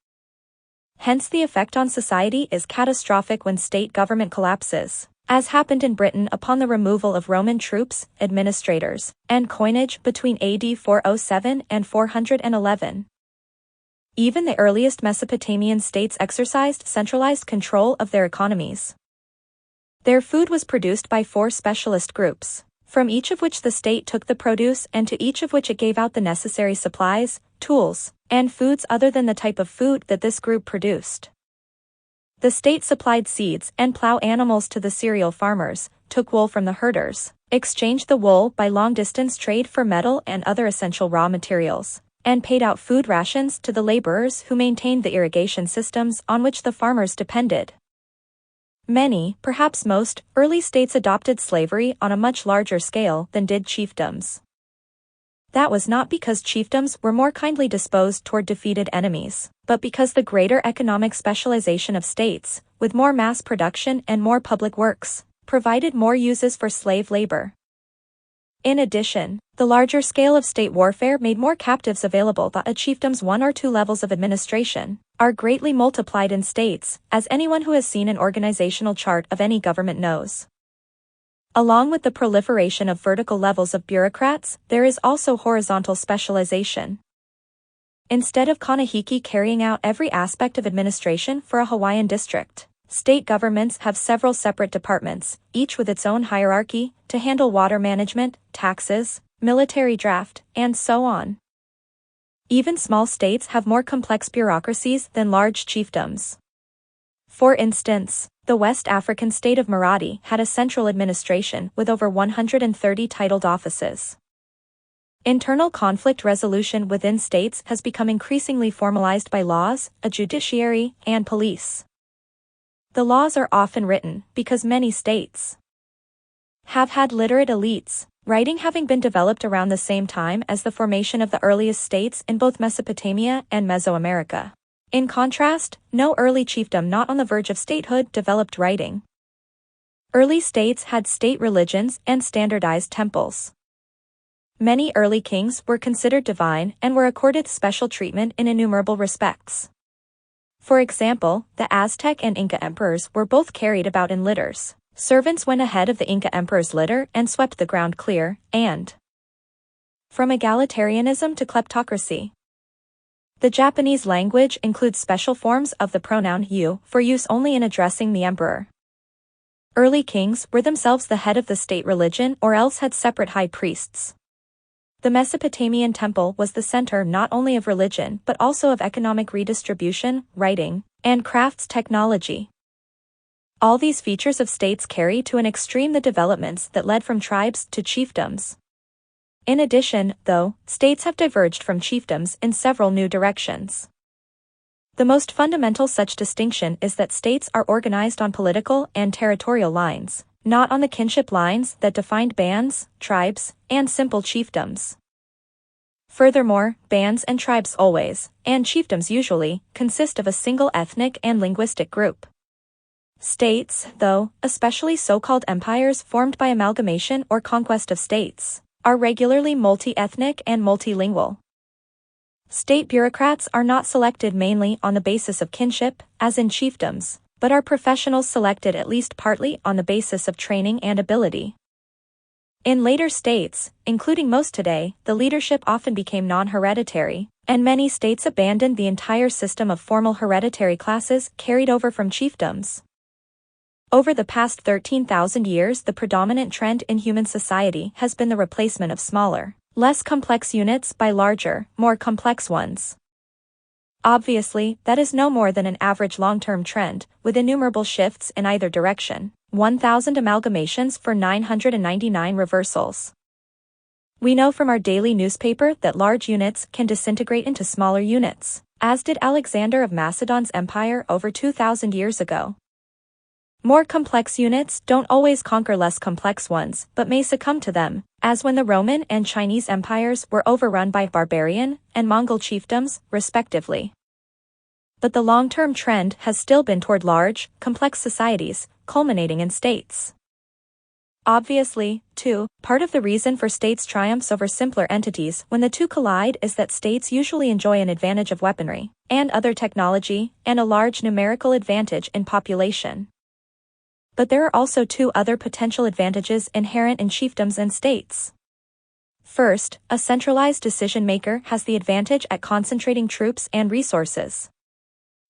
Hence the effect on society is catastrophic when state government collapses, as happened in Britain upon the removal of Roman troops, administrators, and coinage between AD 407 and 411. Even the earliest Mesopotamian states exercised centralized control of their economies. Their food was produced by 4 specialist groups, from each of which the state took the produce and to each of which it gave out the necessary supplies, tools, and foods other than the type of food that this group produced. The state supplied seeds and plow animals to the cereal farmers, took wool from the herders, exchanged the wool by long-distance trade for metal and other essential raw materials, and paid out food rations to the laborers who maintained the irrigation systems on which the farmers depended. Many, perhaps most, early states adopted slavery on a much larger scale than did chiefdoms. That was not because chiefdoms were more kindly disposed toward defeated enemies, but because the greater economic specialization of states, with more mass production and more public works, provided more uses for slave labor. In addition, the larger scale of state warfare made more captives available that a chiefdom's 1 or 2 levels of administration are greatly multiplied in states, as anyone who has seen an organizational chart of any government knows. Along with the proliferation of vertical levels of bureaucrats, there is also horizontal specialization. Instead of Kanehiki carrying out every aspect of administration for a Hawaiian district, state governments have several separate departments, each with its own hierarchy, to handle water management, taxes, military draft, and so on. Even small states have more complex bureaucracies than large chiefdoms. For instance, the West African state of Maradi had a central administration with over 130 titled offices. Internal conflict resolution within states has become increasingly formalized by laws, a judiciary, and police. The laws are often written because many states have had literate elites, writing having been developed around the same time as the formation of the earliest states in both Mesopotamia and Mesoamerica. In contrast, no early chiefdom not on the verge of statehood developed writing. Early states had state religions and standardized temples. Many early kings were considered divine and were accorded special treatment in innumerable respects. For example, the Aztec and Inca emperors were both carried about in litters. Servants went ahead of the Inca emperor's litter and swept the ground clear, and From egalitarianism to kleptocracy. The Japanese language includes special forms of the pronoun you for use only in addressing the emperor. Early kings were themselves the head of the state religion or else had separate high priests. The Mesopotamian temple was the center not only of religion but also of economic redistribution, writing, and crafts technology. All these features of states carry to an extreme the developments that led from tribes to chiefdoms. In addition, though, states have diverged from chiefdoms in several new directions. The most fundamental such distinction is that states are organized on political and territorial lines, not on the kinship lines that defined bands, tribes, and simple chiefdoms. Furthermore, bands and tribes always, and chiefdoms usually, consist of a single ethnic and linguistic group. States, though, especially so-called empires formed by amalgamation or conquest of states, are regularly multi-ethnic and multilingual. State bureaucrats are not selected mainly on the basis of kinship, as in chiefdoms, but are professionals selected at least partly on the basis of training and ability. In later states, including most today, the leadership often became non-hereditary, and many states abandoned the entire system of formal hereditary classes carried over from chiefdoms. Over the past 13,000 years, the predominant trend in human society has been the replacement of smaller, less complex units by larger, more complex ones. Obviously, that is no more than an average long-term trend, with innumerable shifts in either direction, 1,000 amalgamations for 999 reversals. We know from our daily newspaper that large units can disintegrate into smaller units, as did Alexander of Macedon's empire over 2,000 years ago. More complex units don't always conquer less complex ones, but may succumb to them, as when the Roman and Chinese empires were overrun by barbarian and Mongol chiefdoms, respectively. But the long-term trend has still been toward large, complex societies, culminating in states. Obviously, too, part of the reason for states' triumphs over simpler entities when the two collide is that states usually enjoy an advantage of weaponry, and other technology, and a large numerical advantage in population. But there are also two other potential advantages inherent in chiefdoms and states. First, a centralized decision-maker has the advantage at concentrating troops and resources.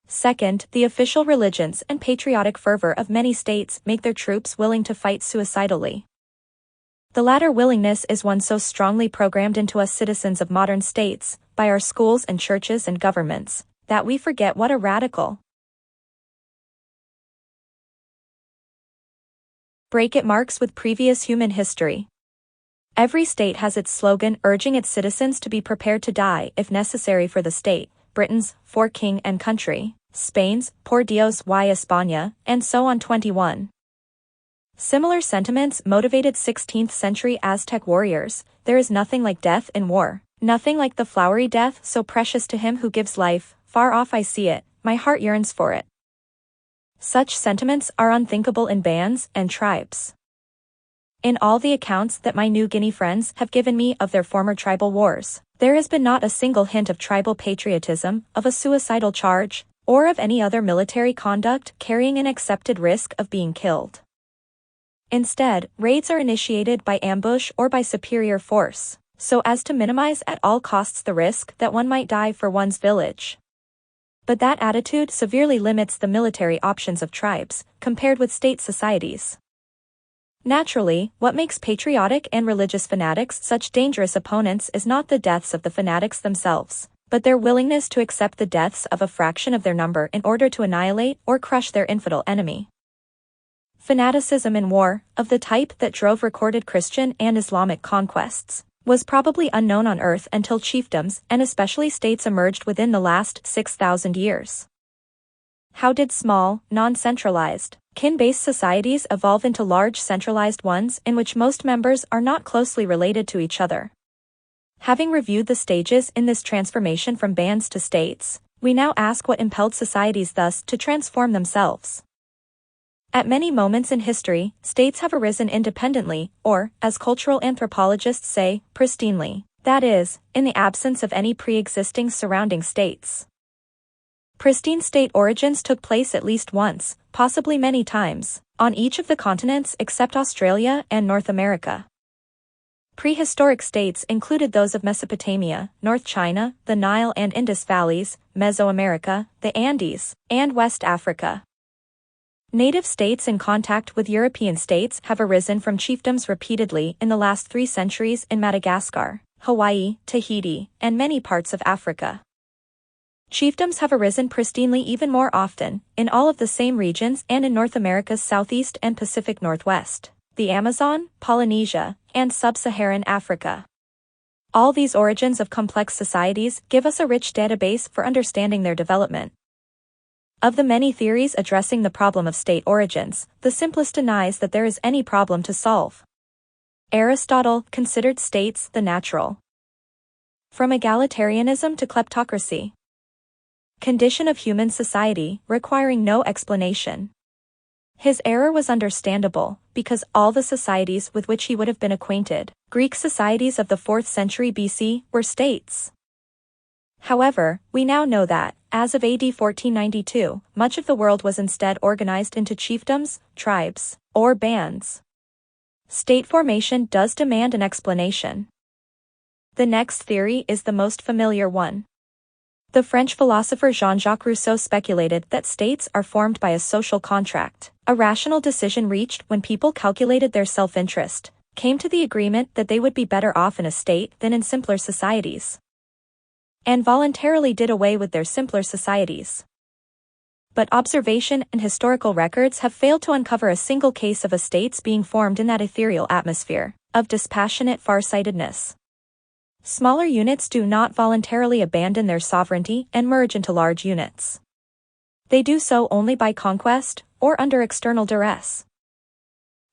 Second, the official religions and patriotic fervor of many states make their troops willing to fight suicidally. The latter willingness is one so strongly programmed into us citizens of modern states, by our schools and churches and governments, that we forget what a radical break it marks with previous human history. Every state has its slogan urging its citizens to be prepared to die if necessary for the state, Britain's, for king and country, Spain's, por Dios y España, and so on. 21. Similar sentiments motivated 16th century Aztec warriors. There is nothing like death in war, nothing like the flowery death so precious to him who gives life, far off I see it, my heart yearns for it. Such sentiments are unthinkable in bands and tribes. In all the accounts that my New Guinea friends have given me of their former tribal wars, there has been not a single hint of tribal patriotism, of a suicidal charge, or of any other military conduct carrying an accepted risk of being killed. Instead, raids are initiated by ambush or by superior force, so as to minimize at all costs the risk that one might die for one's village. But that attitude severely limits the military options of tribes, compared with state societies. Naturally, what makes patriotic and religious fanatics such dangerous opponents is not the deaths of the fanatics themselves, but their willingness to accept the deaths of a fraction of their number in order to annihilate or crush their infidel enemy. Fanaticism in war, of the type that drove recorded Christian and Islamic conquests, was probably unknown on Earth until chiefdoms and especially states emerged within the last 6,000 years. How did small, non-centralized, kin-based societies evolve into large centralized ones in which most members are not closely related to each other? Having reviewed the stages in this transformation from bands to states, we now ask what impelled societies thus to transform themselves. At many moments in history, states have arisen independently, or, as cultural anthropologists say, pristinely, that is, in the absence of any pre-existing surrounding states. Pristine state origins took place at least once, possibly many times, on each of the continents except Australia and North America. Prehistoric states included those of Mesopotamia, North China, the Nile and Indus valleys, Mesoamerica, the Andes, and West Africa. Native states in contact with European states have arisen from chiefdoms repeatedly in the last 3 centuries in Madagascar, Hawaii, Tahiti, and many parts of Africa. Chiefdoms have arisen pristinely even more often, in all of the same regions and in North America's southeast and Pacific Northwest, the Amazon, Polynesia, and Sub-Saharan Africa. All these origins of complex societies give us a rich database for understanding their development. Of the many theories addressing the problem of state origins, the simplest denies that there is any problem to solve. Aristotle considered states the natural. From egalitarianism to kleptocracy. Condition of human society, requiring no explanation. His error was understandable, because all the societies with which he would have been acquainted, Greek societies of the 4th century BC, were states. However, we now know that, as of AD 1492, much of the world was instead organized into chiefdoms, tribes, or bands. State formation does demand an explanation. The next theory is the most familiar one. The French philosopher Jean-Jacques Rousseau speculated that states are formed by a social contract, a rational decision reached when people calculated their self-interest, came to the agreement that they would be better off in a state than in simpler societies, and voluntarily did away with their simpler societies. But observation and historical records have failed to uncover a single case of a states being formed in that ethereal atmosphere of dispassionate farsightedness. Smaller units do not voluntarily abandon their sovereignty and merge into large units. They do so only by conquest, or under external duress.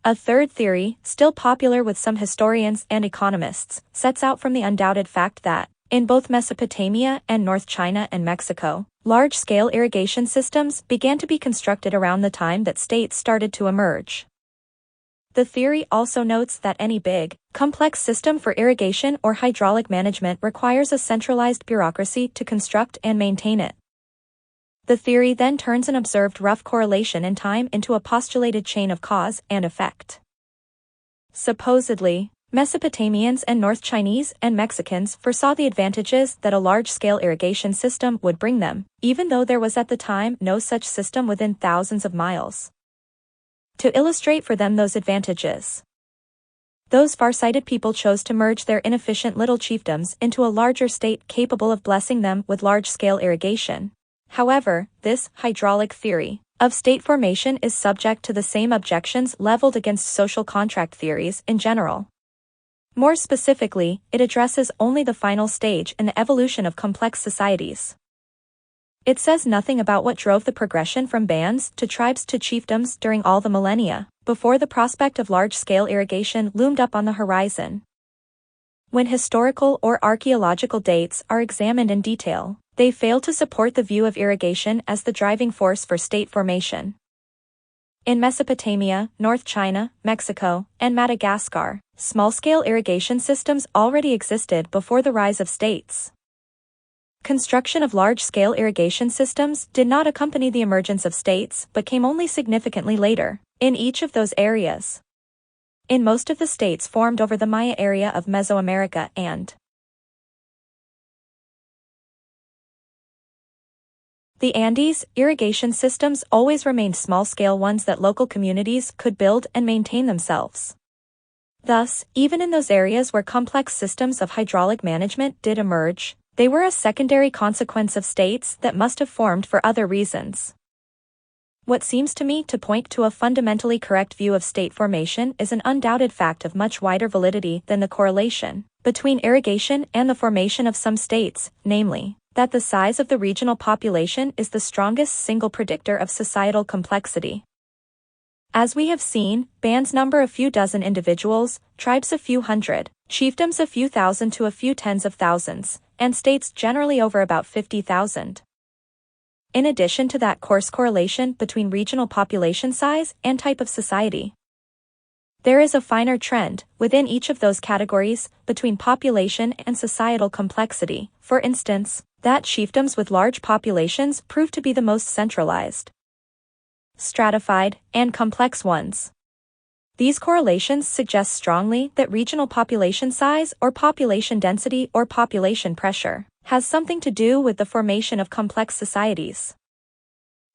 A third theory, still popular with some historians and economists, sets out from the undoubted fact that, in both Mesopotamia and North China and Mexico, large-scale irrigation systems began to be constructed around the time that states started to emerge. The theory also notes that any big, complex system for irrigation or hydraulic management requires a centralized bureaucracy to construct and maintain it. The theory then turns an observed rough correlation in time into a postulated chain of cause and effect. Supposedly, Mesopotamians and North Chinese and Mexicans foresaw the advantages that a large-scale irrigation system would bring them, even though there was at the time no such system within thousands of miles. To illustrate for them those advantages, those far-sighted people chose to merge their inefficient little chiefdoms into a larger state capable of blessing them with large-scale irrigation. However, this hydraulic theory of state formation is subject to the same objections leveled against social contract theories in general. More specifically, it addresses only the final stage in the evolution of complex societies. It says nothing about what drove the progression from bands to tribes to chiefdoms during all the millennia, before the prospect of large-scale irrigation loomed up on the horizon. When historical or archaeological dates are examined in detail, they fail to support the view of irrigation as the driving force for state formation. In Mesopotamia, North China, Mexico, and Madagascar, small-scale irrigation systems already existed before the rise of states. Construction of large-scale irrigation systems did not accompany the emergence of states but came only significantly later, in each of those areas. In most of the states formed over the Maya area of Mesoamerica and the Andes, irrigation systems always remained small-scale ones that local communities could build and maintain themselves. Thus, even in those areas where complex systems of hydraulic management did emerge, they were a secondary consequence of states that must have formed for other reasons. What seems to me to point to a fundamentally correct view of state formation is an undoubted fact of much wider validity than the correlation between irrigation and the formation of some states, namely, that the size of the regional population is the strongest single predictor of societal complexity. As we have seen, bands number a few dozen individuals, tribes a few hundred, chiefdoms a few thousand to a few tens of thousands, and states generally over about 50,000. In addition to that coarse correlation between regional population size and type of society, there is a finer trend, within each of those categories, between population and societal complexity. For instance, that chiefdoms with large populations prove to be the most centralized, stratified, and complex ones. These correlations suggest strongly that regional population size or population density or population pressure has something to do with the formation of complex societies.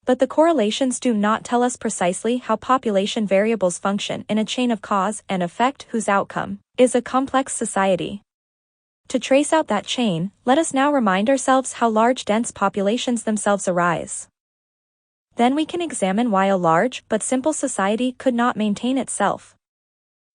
But the correlations do not tell us precisely how population variables function in a chain of cause and effect whose outcome is a complex society. To trace out that chain, let us now remind ourselves how large dense populations themselves arise. Then we can examine why a large but simple society could not maintain itself.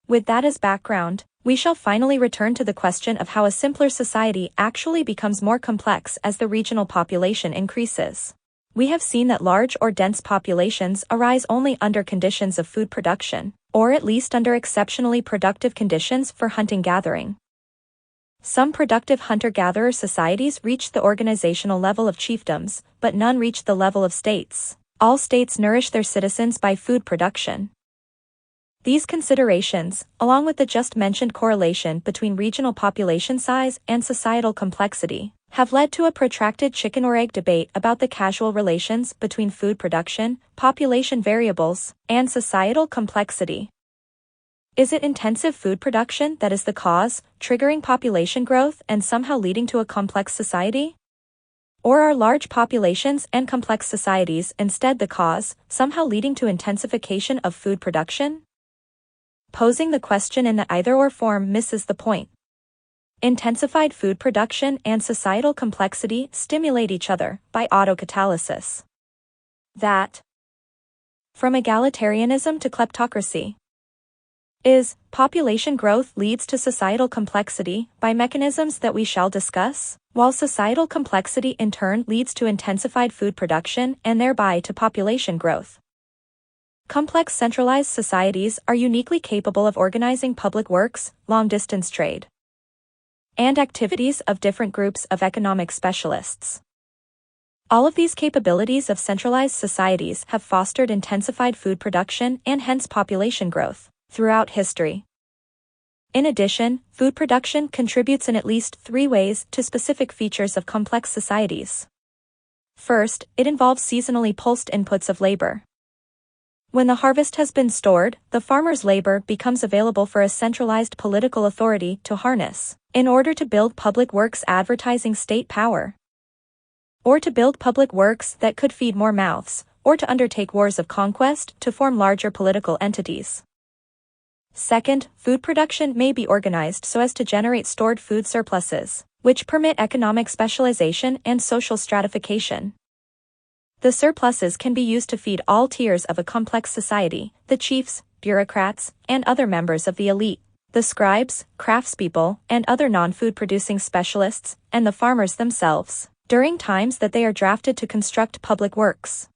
With that as background, we shall finally return to the question of how a simpler society actually becomes more complex as the regional population increases. We have seen that large or dense populations arise only under conditions of food production, or at least under exceptionally productive conditions for hunting-gathering. Some productive hunter-gatherer societies reach the organizational level of chiefdoms, but none reach the level of states. All states nourish their citizens by food production. These considerations, along with the just mentioned correlation between regional population size and societal complexity, have led to a protracted chicken or egg debate about the causal relations between food production, population variables, and societal complexity. Is it intensive food production that is the cause, triggering population growth and somehow leading to a complex society? Or are large populations and complex societies instead the cause, somehow leading to intensification of food production? Posing the question in the either-or form misses the point. Intensified food production and societal complexity stimulate each other by autocatalysis. That, from egalitarianism to kleptocracy, is, population growth leads to societal complexity by mechanisms that we shall discuss, while societal complexity in turn leads to intensified food production and thereby to population growth. Complex centralized societies are uniquely capable of organizing public works, long-distance trade, and activities of different groups of economic specialists. All of these capabilities of centralized societies have fostered intensified food production and hence population growth throughout history. In addition, food production contributes in at least 3 ways to specific features of complex societies. First, it involves seasonally pulsed inputs of labor. When the harvest has been stored, the farmer's labor becomes available for a centralized political authority to harness, in order to build public works advertising state power, or to build public works that could feed more mouths, or to undertake wars of conquest to form larger political entities. Second, food production may be organized so as to generate stored food surpluses, which permit economic specialization and social stratification. The surpluses can be used to feed all tiers of a complex society, the chiefs, bureaucrats, and other members of the elite, the scribes, craftspeople, and other non-food producing specialists, and the farmers themselves, during times that they are drafted to construct public works.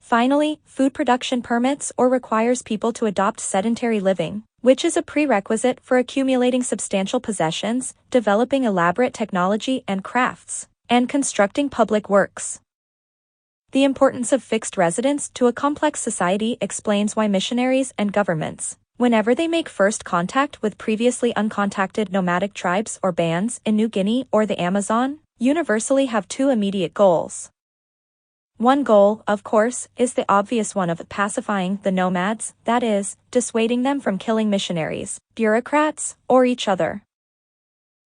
Finally, food production permits or requires people to adopt sedentary living, which is a prerequisite for accumulating substantial possessions, developing elaborate technology and crafts, and constructing public works. The importance of fixed residence to a complex society explains why missionaries and governments, whenever they make first contact with previously uncontacted nomadic tribes or bands in New Guinea or the Amazon, universally have 2 immediate goals. One goal, of course, is the obvious one of pacifying the nomads, that is, dissuading them from killing missionaries, bureaucrats, or each other.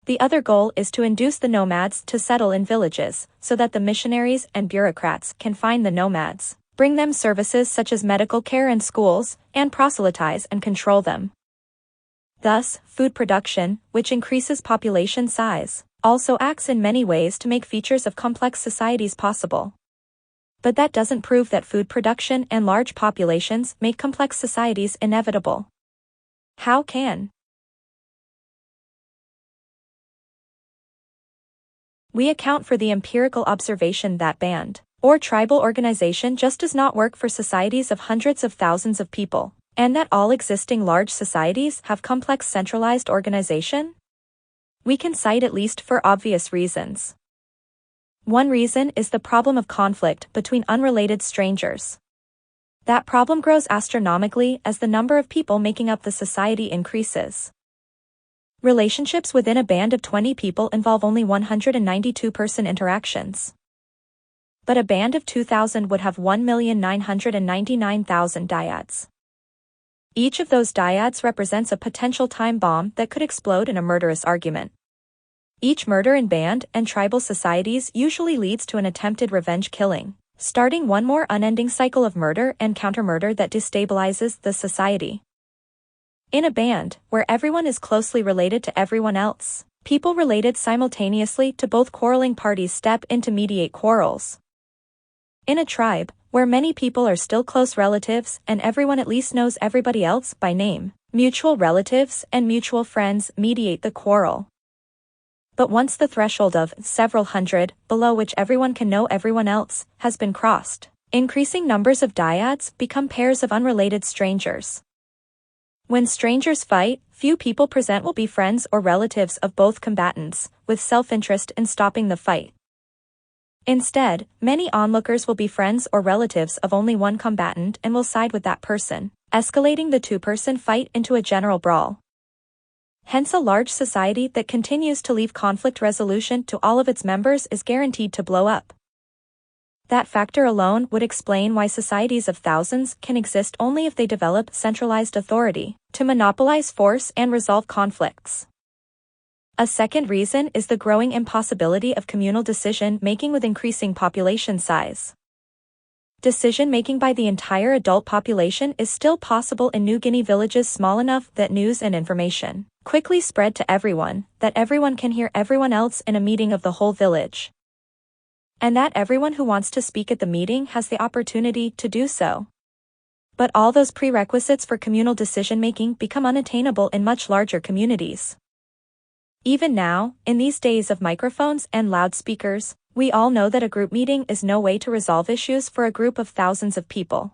The other goal is to induce the nomads to settle in villages, so that the missionaries and bureaucrats can find the nomads, bring them services such as medical care and schools, and proselytize and control them. Thus, food production, which increases population size, also acts in many ways to make features of complex societies possible. But that doesn't prove that food production and large populations make complex societies inevitable. How can we account for the empirical observation that band or tribal organization just does not work for societies of hundreds of thousands of people, and that all existing large societies have complex centralized organization? We can cite at least 4 obvious reasons. One reason is the problem of conflict between unrelated strangers. That problem grows astronomically as the number of people making up the society increases. Relationships within a band of 20 people involve only 192 person interactions. But a band of 2,000 would have 1,999,000 dyads. Each of those dyads represents a potential time bomb that could explode in a murderous argument. Each murder in band and tribal societies usually leads to an attempted revenge killing, starting one more unending cycle of murder and counter-murder that destabilizes the society. In a band, where everyone is closely related to everyone else, people related simultaneously to both quarreling parties step in to mediate quarrels. In a tribe, where many people are still close relatives and everyone at least knows everybody else by name, mutual relatives and mutual friends mediate the quarrel. But once the threshold of several hundred, below which everyone can know everyone else, has been crossed, increasing numbers of dyads become pairs of unrelated strangers. When strangers fight, few people present will be friends or relatives of both combatants, with self-interest in stopping the fight. Instead, many onlookers will be friends or relatives of only one combatant and will side with that person, escalating the two-person fight into a general brawl. Hence, a large society that continues to leave conflict resolution to all of its members is guaranteed to blow up. That factor alone would explain why societies of thousands can exist only if they develop centralized authority to monopolize force and resolve conflicts. A second reason is the growing impossibility of communal decision-making with increasing population size. Decision-making by the entire adult population is still possible in New Guinea villages small enough that news and information quickly spread to everyone, that everyone can hear everyone else in a meeting of the whole village, and that everyone who wants to speak at the meeting has the opportunity to do so. But all those prerequisites for communal decision-making become unattainable in much larger communities. Even now, in these days of microphones and loudspeakers, we all know that a group meeting is no way to resolve issues for a group of thousands of people.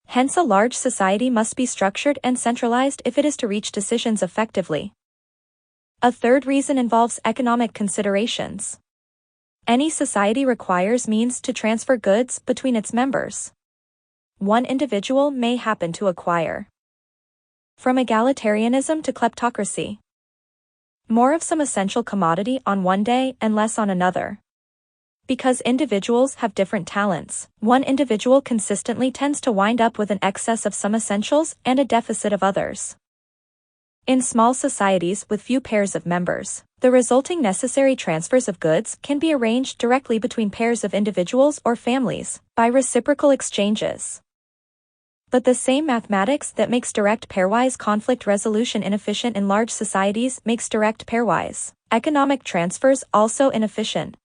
Hence, a large society must be structured and centralized if it is to reach decisions effectively. A third reason involves economic considerations. Any society requires means to transfer goods between its members. One individual may happen to acquire, from egalitarianism to kleptocracy, more of some essential commodity on one day and less on another. Because individuals have different talents, one individual consistently tends to wind up with an excess of some essentials and a deficit of others. In small societies with few pairs of members, the resulting necessary transfers of goods can be arranged directly between pairs of individuals or families, by reciprocal exchanges. But the same mathematics that makes direct pairwise conflict resolution inefficient in large societies makes direct pairwise economic transfers also inefficient.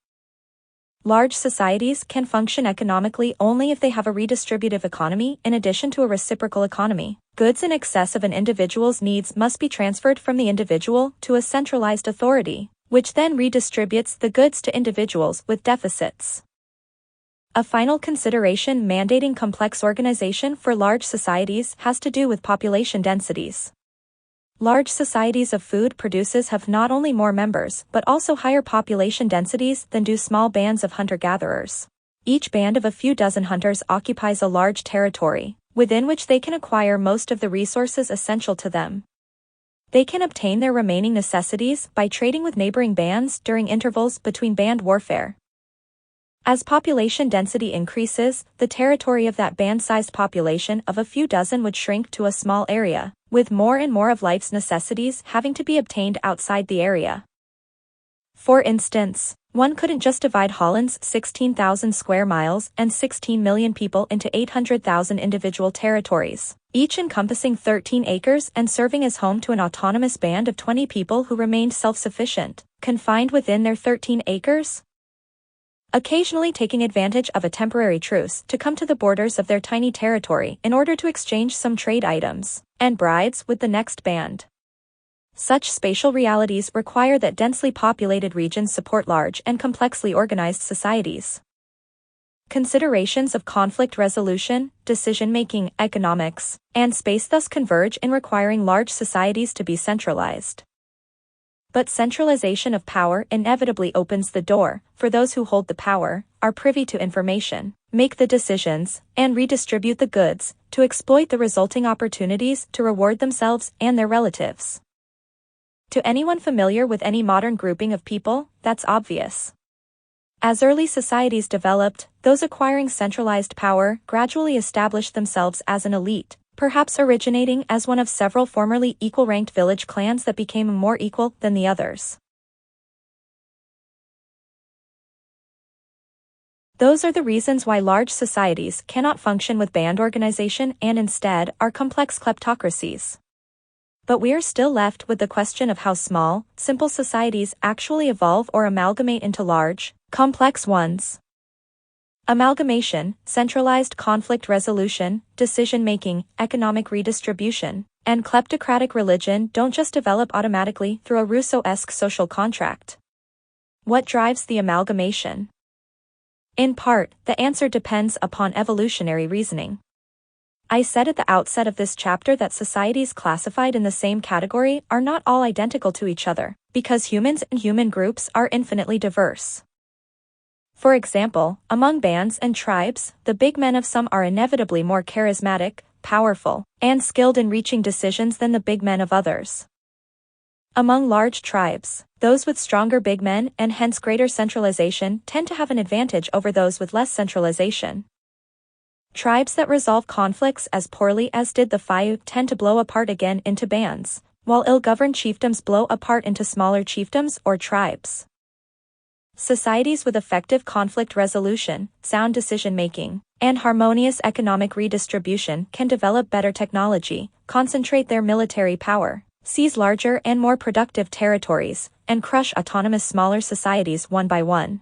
Large societies can function economically only if they have a redistributive economy in addition to a reciprocal economy. Goods in excess of an individual's needs must be transferred from the individual to a centralized authority, which then redistributes the goods to individuals with deficits. A final consideration mandating complex organization for large societies has to do with population densities. Large societies of food producers have not only more members but also higher population densities than do small bands of hunter-gatherers. Each band of a few dozen hunters occupies a large territory, within which they can acquire most of the resources essential to them. They can obtain their remaining necessities by trading with neighboring bands during intervals between band warfare. As population density increases, the territory of that band-sized population of a few dozen would shrink to a small area, with more and more of life's necessities having to be obtained outside the area. For instance, one couldn't just divide Holland's 16,000 square miles and 16 million people into 800,000 individual territories, each encompassing 13 acres and serving as home to an autonomous band of 20 people who remained self-sufficient, confined within their 13 acres. Occasionally taking advantage of a temporary truce to come to the borders of their tiny territory in order to exchange some trade items and brides with the next band. Such spatial realities require that densely populated regions support large and complexly organized societies. Considerations of conflict resolution, decision-making, economics, and space thus converge in requiring large societies to be centralized. But centralization of power inevitably opens the door, for those who hold the power, are privy to information, make the decisions, and redistribute the goods, to exploit the resulting opportunities to reward themselves and their relatives. To anyone familiar with any modern grouping of people, that's obvious. As early societies developed, those acquiring centralized power gradually established themselves as an elite, perhaps originating as one of several formerly equal-ranked village clans that became more equal than the others. Those are the reasons why large societies cannot function with band organization and instead are complex kleptocracies. But we are still left with the question of how small, simple societies actually evolve or amalgamate into large, complex ones. Amalgamation, centralized conflict resolution, decision-making, economic redistribution, and kleptocratic religion don't just develop automatically through a Rousseau-esque social contract. What drives the amalgamation? In part, the answer depends upon evolutionary reasoning. I said at the outset of this chapter that societies classified in the same category are not all identical to each other, because humans and human groups are infinitely diverse. For example, among bands and tribes, the big men of some are inevitably more charismatic, powerful, and skilled in reaching decisions than the big men of others. Among large tribes, those with stronger big men and hence greater centralization tend to have an advantage over those with less centralization. Tribes that resolve conflicts as poorly as did the Fayou tend to blow apart again into bands, while ill-governed chiefdoms blow apart into smaller chiefdoms or tribes. Societies with effective conflict resolution, sound decision-making, and harmonious economic redistribution can develop better technology, concentrate their military power, seize larger and more productive territories, and crush autonomous smaller societies one by one.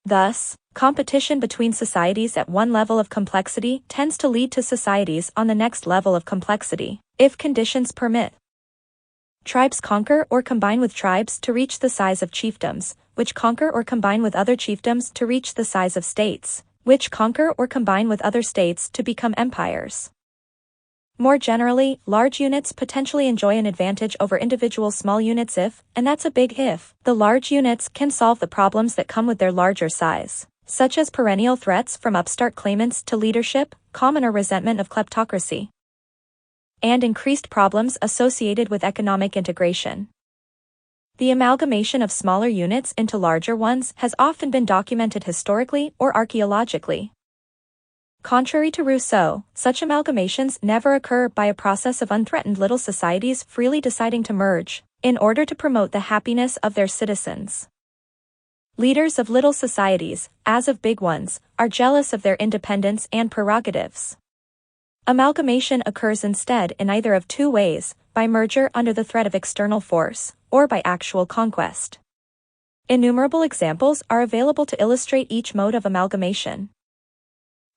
Thus, competition between societies at one level of complexity tends to lead to societies on the next level of complexity, if conditions permit. Tribes conquer or combine with tribes to reach the size of chiefdoms, which conquer or combine with other chiefdoms to reach the size of states, which conquer or combine with other states to become empires. More generally, large units potentially enjoy an advantage over individual small units if, and that's a big if, the large units can solve the problems that come with their larger size, such as perennial threats from upstart claimants to leadership, commoner resentment of kleptocracy, and increased problems associated with economic integration. The amalgamation of smaller units into larger ones has often been documented historically or archaeologically. Contrary to Rousseau, such amalgamations never occur by a process of unthreatened little societies freely deciding to merge, in order to promote the happiness of their citizens. Leaders of little societies, as of big ones, are jealous of their independence and prerogatives. Amalgamation occurs instead in either of two ways, by merger under the threat of external force, or by actual conquest. Innumerable examples are available to illustrate each mode of amalgamation.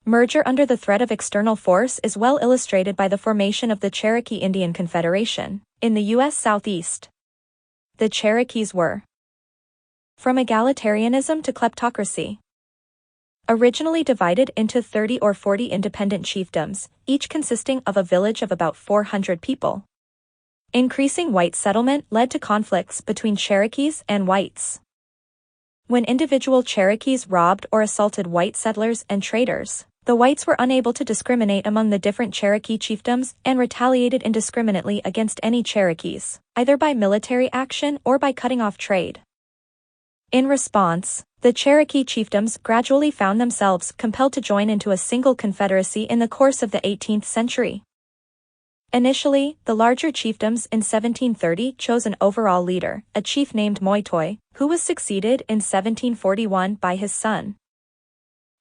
Merger under the threat of external force is well illustrated by the formation of the Cherokee Indian Confederation, in the U.S. Southeast. The Cherokees were from egalitarianism to kleptocracy. Originally divided into 30 or 40 independent chiefdoms, each consisting of a village of about 400 people. Increasing white settlement led to conflicts between Cherokees and whites. When individual Cherokees robbed or assaulted white settlers and traders, the whites were unable to discriminate among the different Cherokee chiefdoms and retaliated indiscriminately against any Cherokees, either by military action or by cutting off trade. In response, the Cherokee chiefdoms gradually found themselves compelled to join into a single confederacy in the course of the 18th century. Initially, the larger chiefdoms in 1730 chose an overall leader, a chief named Moytoy, who was succeeded in 1741 by his son.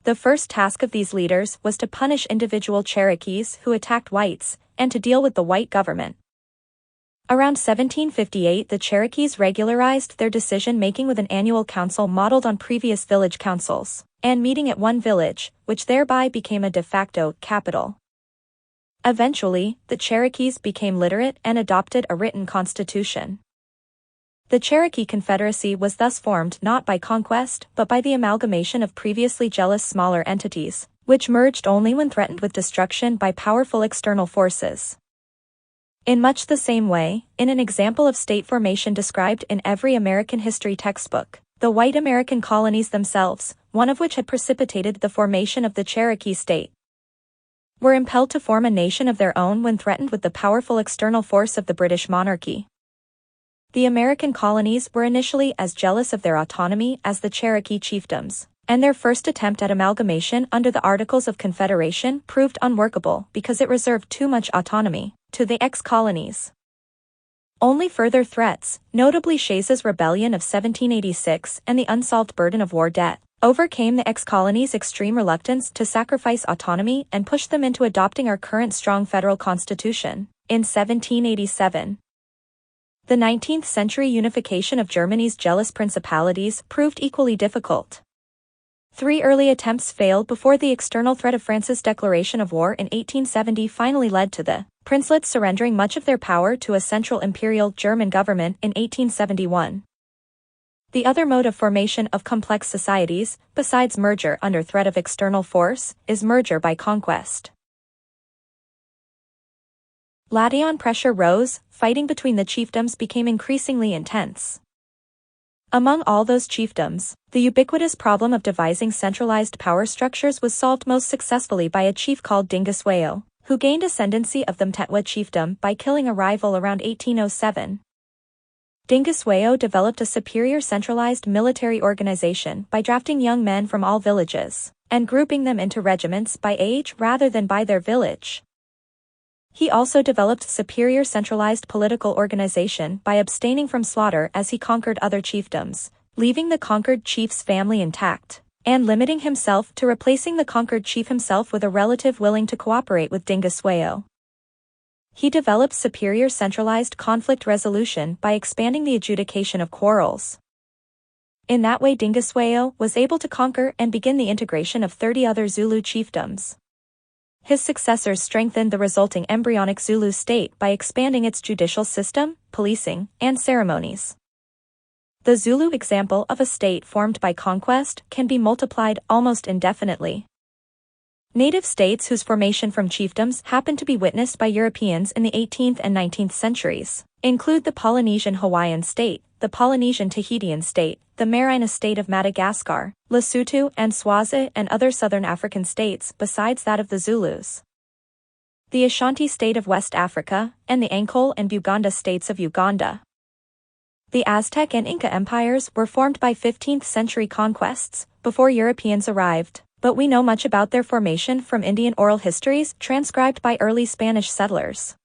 The first task of these leaders was to punish individual Cherokees who attacked whites, and to deal with the white government. Around 1758, the Cherokees regularized their decision-making with an annual council modeled on previous village councils, and meeting at one village, which thereby became a de facto capital. Eventually, the Cherokees became literate and adopted a written constitution. The Cherokee Confederacy was thus formed not by conquest but by the amalgamation of previously jealous smaller entities, which merged only when threatened with destruction by powerful external forces. In much the same way, in an example of state formation described in every American history textbook, the white American colonies themselves, one of which had precipitated the formation of the Cherokee state, were impelled to form a nation of their own when threatened with the powerful external force of the British monarchy. The American colonies were initially as jealous of their autonomy as the Cherokee chiefdoms, and their first attempt at amalgamation under the Articles of Confederation proved unworkable because it reserved too much autonomy to the ex-colonies. Only further threats, notably Shays's rebellion of 1786 and the unsolved burden of war debt, overcame the ex-colonies' extreme reluctance to sacrifice autonomy and pushed them into adopting our current strong federal constitution in 1787. The 19th century unification of Germany's jealous principalities proved equally difficult. 3 early attempts failed before the external threat of France's declaration of war in 1870 finally led to the princelets surrendering much of their power to a central imperial German government in 1871. The other mode of formation of complex societies, besides merger under threat of external force, is merger by conquest. Latian pressure rose, fighting between the chiefdoms became increasingly intense. Among all those chiefdoms, the ubiquitous problem of devising centralized power structures was solved most successfully by a chief called Dingiswayo, who gained ascendancy of the Mtetwa chiefdom by killing a rival around 1807. Dingiswayo developed a superior centralized military organization by drafting young men from all villages, and grouping them into regiments by age rather than by their village. He also developed superior centralized political organization by abstaining from slaughter as he conquered other chiefdoms, leaving the conquered chief's family intact, and limiting himself to replacing the conquered chief himself with a relative willing to cooperate with Dingiswayo. He developed superior centralized conflict resolution by expanding the adjudication of quarrels. In that way Dingiswayo was able to conquer and begin the integration of 30 other Zulu chiefdoms. His successors strengthened the resulting embryonic Zulu state by expanding its judicial system, policing, and ceremonies. The Zulu example of a state formed by conquest can be multiplied almost indefinitely. Native states whose formation from chiefdoms happened to be witnessed by Europeans in the 18th and 19th centuries include the Polynesian Hawaiian state, the Polynesian Tahitian state, the Marina state of Madagascar, Lesotho and Swazi and other southern African states besides that of the Zulus, the Ashanti state of West Africa, and the Ankole and Buganda states of Uganda. The Aztec and Inca empires were formed by 15th century conquests, before Europeans arrived, but we know much about their formation from Indian oral histories transcribed by early Spanish settlers.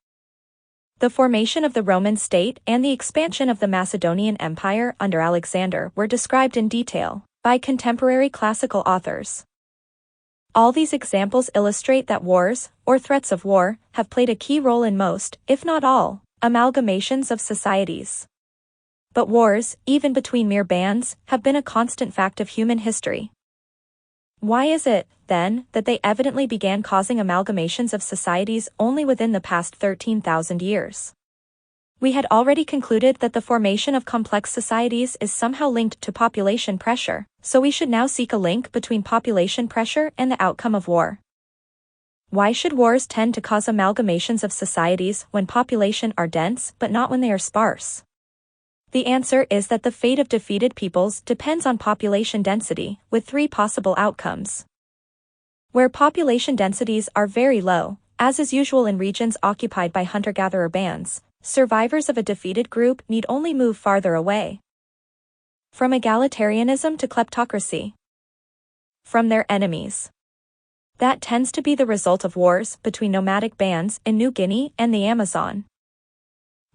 The formation of the Roman state and the expansion of the Macedonian Empire under Alexander were described in detail by contemporary classical authors. All these examples illustrate that wars, or threats of war, have played a key role in most, if not all, amalgamations of societies. But wars, even between mere bands, have been a constant fact of human history. Why is it, then, that they evidently began causing amalgamations of societies only within the past 13,000 years? We had already concluded that the formation of complex societies is somehow linked to population pressure, so we should now seek a link between population pressure and the outcome of war. Why should wars tend to cause amalgamations of societies when population are dense but not when they are sparse? The answer is that the fate of defeated peoples depends on population density, with 3 possible outcomes. Where population densities are very low, as is usual in regions occupied by hunter-gatherer bands, survivors of a defeated group need only move farther away. From egalitarianism to kleptocracy. From their enemies. That tends to be the result of wars between nomadic bands in New Guinea and the Amazon.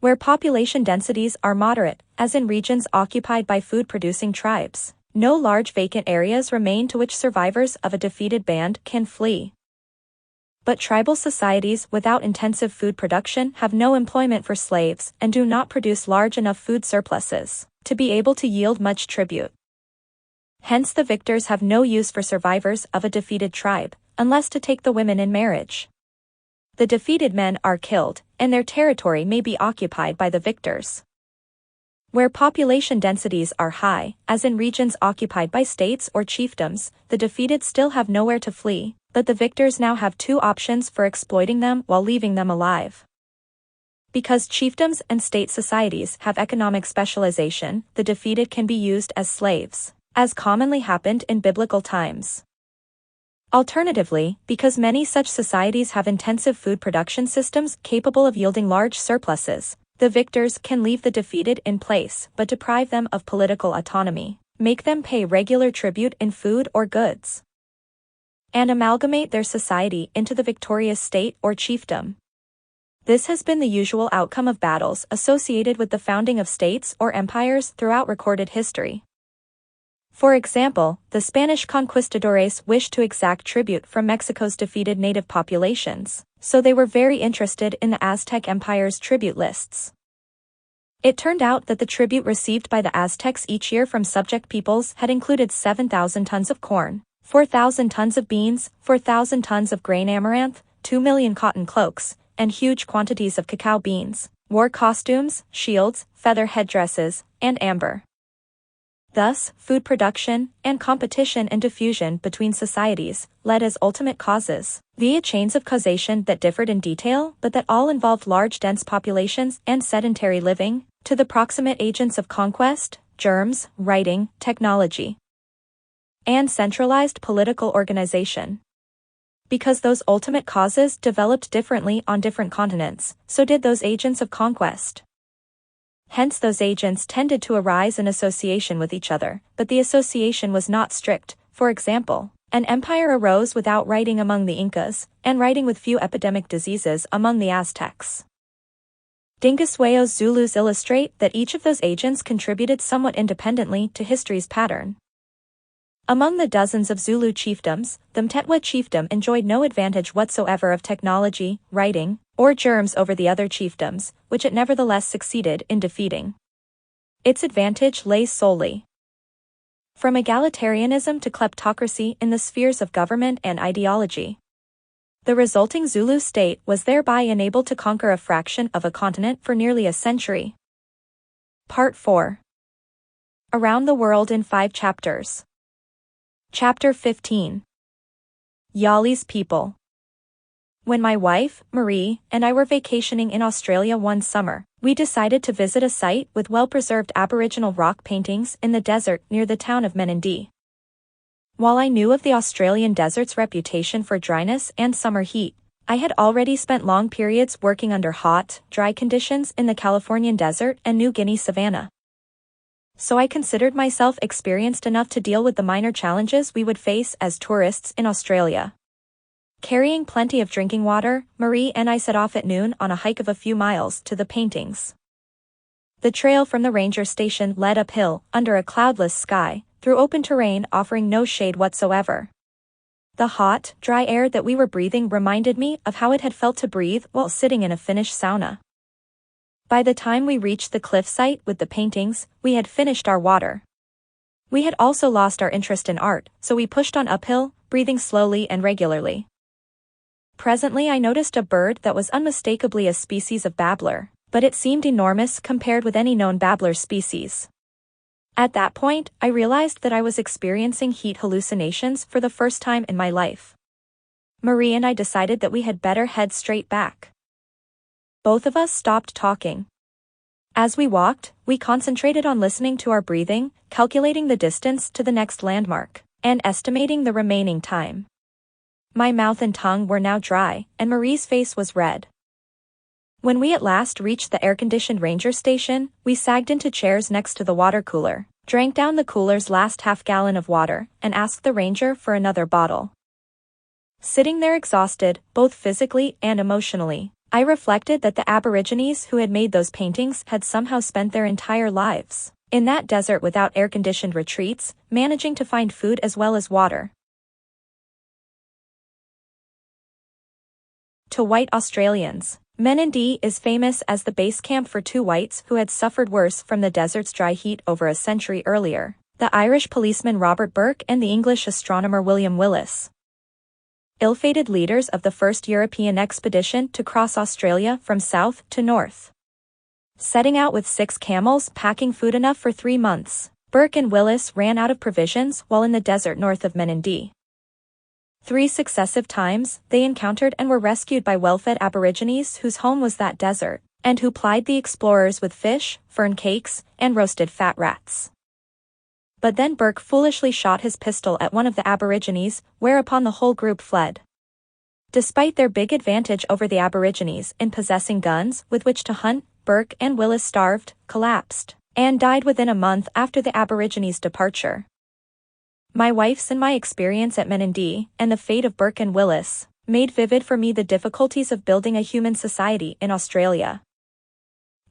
Where population densities are moderate, as in regions occupied by food-producing tribes, no large vacant areas remain to which survivors of a defeated band can flee. But tribal societies without intensive food production have no employment for slaves and do not produce large enough food surpluses to be able to yield much tribute. Hence the victors have no use for survivors of a defeated tribe, unless to take the women in marriage. The defeated men are killed, and their territory may be occupied by the victors. Where population densities are high, as in regions occupied by states or chiefdoms, the defeated still have nowhere to flee, but the victors now have 2 options for exploiting them while leaving them alive. Because chiefdoms and state societies have economic specialization, the defeated can be used as slaves, as commonly happened in biblical times. Alternatively, because many such societies have intensive food production systems capable of yielding large surpluses, the victors can leave the defeated in place but deprive them of political autonomy, make them pay regular tribute in food or goods, and amalgamate their society into the victorious state or chiefdom. This has been the usual outcome of battles associated with the founding of states or empires throughout recorded history. For example, the Spanish conquistadores wished to exact tribute from Mexico's defeated native populations, so they were very interested in the Aztec Empire's tribute lists. It turned out that the tribute received by the Aztecs each year from subject peoples had included 7,000 tons of corn, 4,000 tons of beans, 4,000 tons of grain amaranth, 2 million cotton cloaks, and huge quantities of cacao beans, war costumes, shields, feather headdresses, and amber. Thus, food production, and competition and diffusion between societies, led as ultimate causes, via chains of causation that differed in detail but that all involved large dense populations and sedentary living, to the proximate agents of conquest, germs, writing, technology, and centralized political organization. Because those ultimate causes developed differently on different continents, so did those agents of conquest. Hence those agents tended to arise in association with each other, but the association was not strict. For example, an empire arose without writing among the Incas, and writing with few epidemic diseases among the Aztecs. Dinguisweos Zulus illustrate that each of those agents contributed somewhat independently to history's pattern. Among the dozens of Zulu chiefdoms, the Mtetwa chiefdom enjoyed no advantage whatsoever of technology, writing, or germs over the other chiefdoms, which it nevertheless succeeded in defeating. Its advantage lay solely from egalitarianism to kleptocracy in the spheres of government and ideology. The resulting Zulu state was thereby enabled to conquer a fraction of a continent for nearly a century. Part 4. Around the World in 5 Chapters. Chapter 15. Yali's People. When my wife, Marie, and I were vacationing in Australia one summer, we decided to visit a site with well-preserved Aboriginal rock paintings in the desert near the town of Menindee. While I knew of the Australian desert's reputation for dryness and summer heat, I had already spent long periods working under hot, dry conditions in the Californian desert and New Guinea savanna. So I considered myself experienced enough to deal with the minor challenges we would face as tourists in Australia. Carrying plenty of drinking water, Marie and I set off at noon on a hike of a few miles to the paintings. The trail from the ranger station led uphill, under a cloudless sky, through open terrain offering no shade whatsoever. The hot, dry air that we were breathing reminded me of how it had felt to breathe while sitting in a Finnish sauna. By the time we reached the cliff site with the paintings, we had finished our water. We had also lost our interest in art, so we pushed on uphill, breathing slowly and regularly. Presently I noticed a bird that was unmistakably a species of babbler, but it seemed enormous compared with any known babbler species. At that point, I realized that I was experiencing heat hallucinations for the first time in my life. Marie and I decided that we had better head straight back. Both of us stopped talking. As we walked, we concentrated on listening to our breathing, calculating the distance to the next landmark, and estimating the remaining time. My mouth and tongue were now dry, and Marie's face was red. When we at last reached the air-conditioned ranger station, we sagged into chairs next to the water cooler, drank down the cooler's last half-gallon of water, and asked the ranger for another bottle. Sitting there exhausted, both physically and emotionally, I reflected that the Aborigines who had made those paintings had somehow spent their entire lives in that desert without air-conditioned retreats, managing to find food as well as water. To white Australians, Menindee is famous as the base camp for two whites who had suffered worse from the desert's dry heat over a century earlier, the Irish policeman Robert Burke and the English astronomer William Willis. Ill-fated leaders of the first European expedition to cross Australia from south to north. Setting out with 6 camels packing food enough for 3 months, Burke and Willis ran out of provisions while in the desert north of Menindee. 3 successive times, they encountered and were rescued by well-fed Aborigines whose home was that desert, and who plied the explorers with fish, fern cakes, and roasted fat rats. But then Burke foolishly shot his pistol at one of the Aborigines, whereupon the whole group fled. Despite their big advantage over the Aborigines in possessing guns with which to hunt, Burke and Willis starved, collapsed, and died within a month after the Aborigines' departure. My wife's and my experience at Menindee, and the fate of Burke and Willis, made vivid for me the difficulties of building a human society in Australia.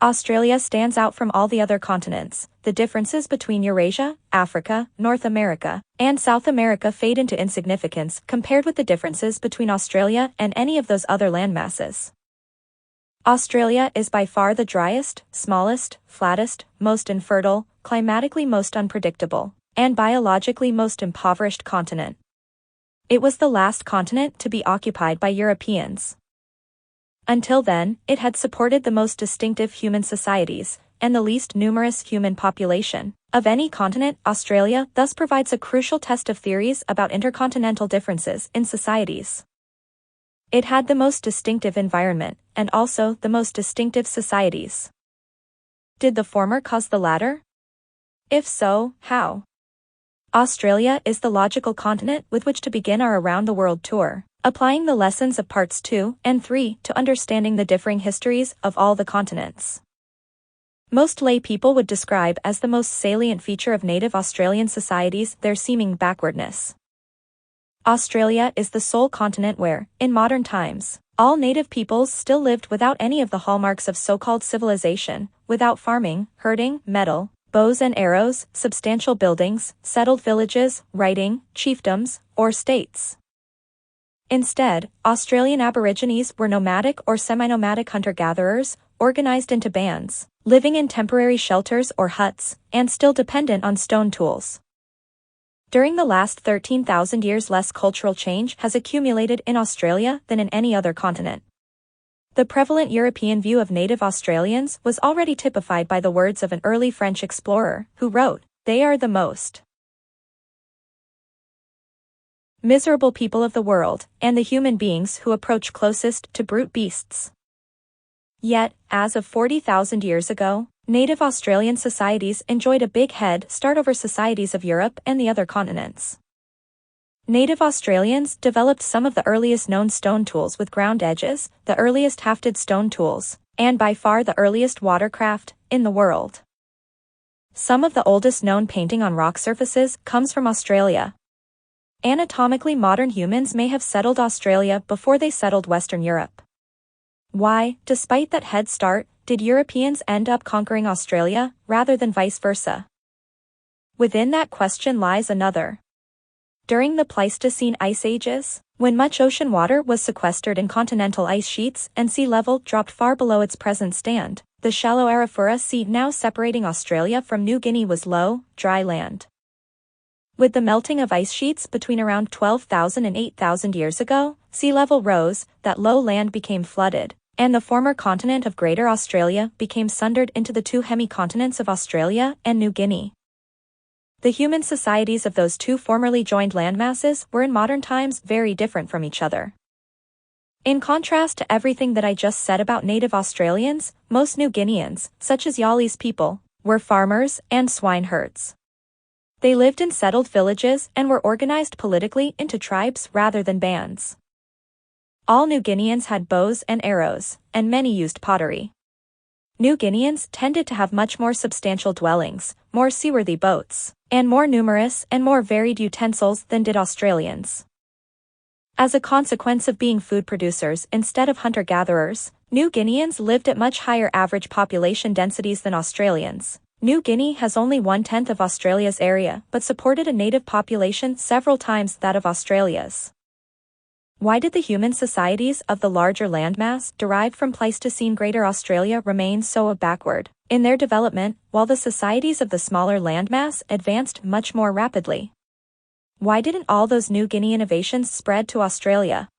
Australia stands out from all the other continents. The differences between Eurasia, Africa, North America, and South America fade into insignificance compared with the differences between Australia and any of those other landmasses. Australia is by far the driest, smallest, flattest, most infertile, climatically most unpredictable, and biologically most impoverished continent. It was the last continent to be occupied by Europeans. Until then, it had supported the most distinctive human societies, and the least numerous human population. Of any continent, Australia thus provides a crucial test of theories about intercontinental differences in societies. It had the most distinctive environment, and also the most distinctive societies. Did the former cause the latter? If so, how? Australia is the logical continent with which to begin our around-the-world tour, applying the lessons of parts 2 and 3 to understanding the differing histories of all the continents. Most lay people would describe as the most salient feature of native Australian societies their seeming backwardness. Australia is the sole continent where, in modern times, all native peoples still lived without any of the hallmarks of so-called civilization, without farming, herding, metal, bows and arrows, substantial buildings, settled villages, writing, chiefdoms, or states. Instead, Australian Aborigines were nomadic or semi-nomadic hunter-gatherers, organized into bands, living in temporary shelters or huts, and still dependent on stone tools. During the last 13,000 years, less cultural change has accumulated in Australia than in any other continent. The prevalent European view of native Australians was already typified by the words of an early French explorer, who wrote, "They are the most miserable people of the world, and the human beings who approach closest to brute beasts." Yet, as of 40,000 years ago, native Australian societies enjoyed a big head start over societies of Europe and the other continents. Native Australians developed some of the earliest known stone tools with ground edges, the earliest hafted stone tools, and by far the earliest watercraft in the world. Some of the oldest known painting on rock surfaces comes from Australia. Anatomically modern humans may have settled Australia before they settled Western Europe. Why, despite that head start, did Europeans end up conquering Australia, rather than vice versa? Within that question lies another. During the Pleistocene ice ages, when much ocean water was sequestered in continental ice sheets and sea level dropped far below its present stand, the shallow Arafura Sea now separating Australia from New Guinea was low, dry land. With the melting of ice sheets between around 12,000 and 8,000 years ago, sea level rose, that low land became flooded, and the former continent of Greater Australia became sundered into the two hemi-continents of Australia and New Guinea. The human societies of those two formerly joined landmasses were in modern times very different from each other. In contrast to everything that I just said about native Australians, most New Guineans, such as Yali's people, were farmers and swineherds. They lived in settled villages and were organized politically into tribes rather than bands. All New Guineans had bows and arrows, and many used pottery. New Guineans tended to have much more substantial dwellings, more seaworthy boats, and more numerous and more varied utensils than did Australians. As a consequence of being food producers instead of hunter-gatherers, New Guineans lived at much higher average population densities than Australians. New Guinea has only 1/10 of Australia's area but supported a native population several times that of Australia's. Why did the human societies of the larger landmass derived from Pleistocene Greater Australia remain so backward in their development, while the societies of the smaller landmass advanced much more rapidly? Why didn't all those New Guinea innovations spread to Australia,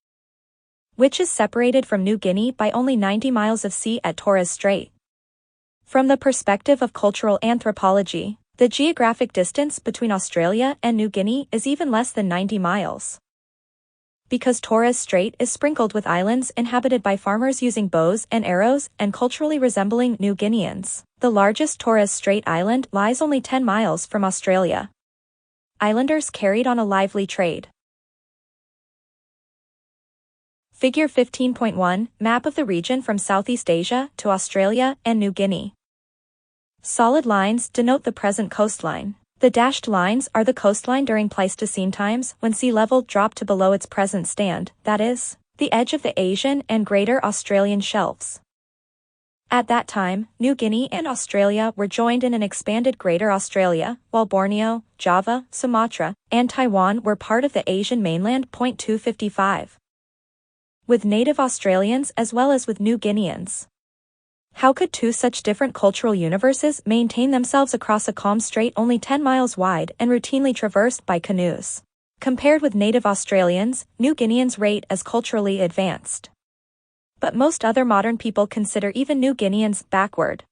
which is separated from New Guinea by only 90 miles of sea at Torres Strait? From the perspective of cultural anthropology, the geographic distance between Australia and New Guinea is even less than 90 miles. Because Torres Strait is sprinkled with islands inhabited by farmers using bows and arrows and culturally resembling New Guineans, the largest Torres Strait island lies only 10 miles from Australia. Islanders carried on a lively trade. Figure 15.1, Map of the region from Southeast Asia to Australia and New Guinea. Solid lines denote the present coastline. The dashed lines are the coastline during Pleistocene times when sea level dropped to below its present stand, that is, the edge of the Asian and Greater Australian shelves. At that time, New Guinea and Australia were joined in an expanded Greater Australia, while Borneo, Java, Sumatra, and Taiwan were part of the Asian mainland. 255. With native Australians as well as with New Guineans. How could two such different cultural universes maintain themselves across a calm strait only 10 miles wide and routinely traversed by canoes? Compared with native Australians, New Guineans rate as culturally advanced. But most other modern people consider even New Guineans backward.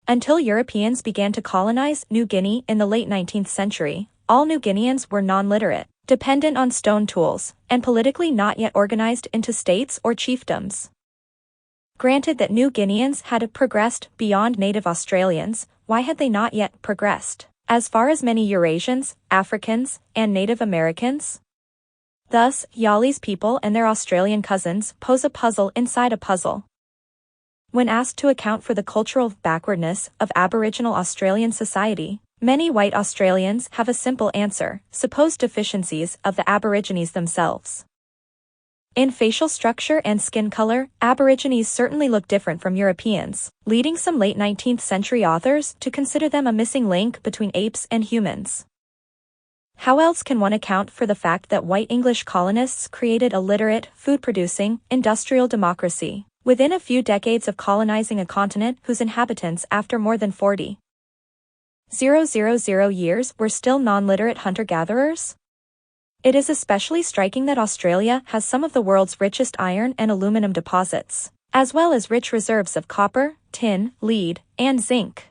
Until Europeans began to colonize New Guinea in the late 19th century, all New Guineans were non-literate, dependent on stone tools, and politically not yet organized into states or chiefdoms. Granted that New Guineans had progressed beyond native Australians, why had they not yet progressed as far as many Eurasians, Africans, and Native Americans? Thus, Yali's people and their Australian cousins pose a puzzle inside a puzzle. When asked to account for the cultural backwardness of Aboriginal Australian society, many white Australians have a simple answer: supposed deficiencies of the Aborigines themselves. In facial structure and skin color, Aborigines certainly look different from Europeans, leading some late 19th century authors to consider them a missing link between apes and humans. How else can one account for the fact that white English colonists created a literate, food-producing, industrial democracy within a few decades of colonizing a continent whose inhabitants after more than 40,000 years were still non-literate hunter-gatherers? It is especially striking that Australia has some of the world's richest iron and aluminum deposits, as well as rich reserves of copper, tin, lead, and zinc.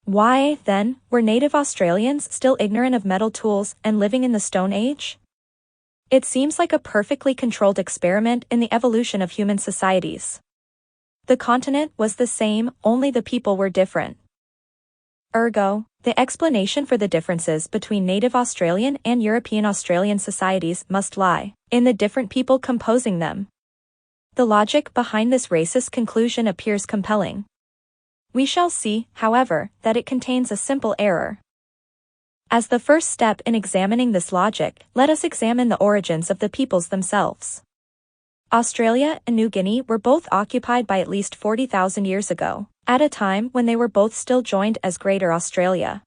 Why, then, were native Australians still ignorant of metal tools and living in the Stone Age? It seems like a perfectly controlled experiment in the evolution of human societies. The continent was the same, only the people were different. Ergo, the explanation for the differences between native Australian and European Australian societies must lie in the different people composing them. The logic behind this racist conclusion appears compelling. We shall see, however, that it contains a simple error. As the first step in examining this logic, let us examine the origins of the peoples themselves. Australia and New Guinea were both occupied by at least 40,000 years ago, at a time when they were both still joined as Greater Australia.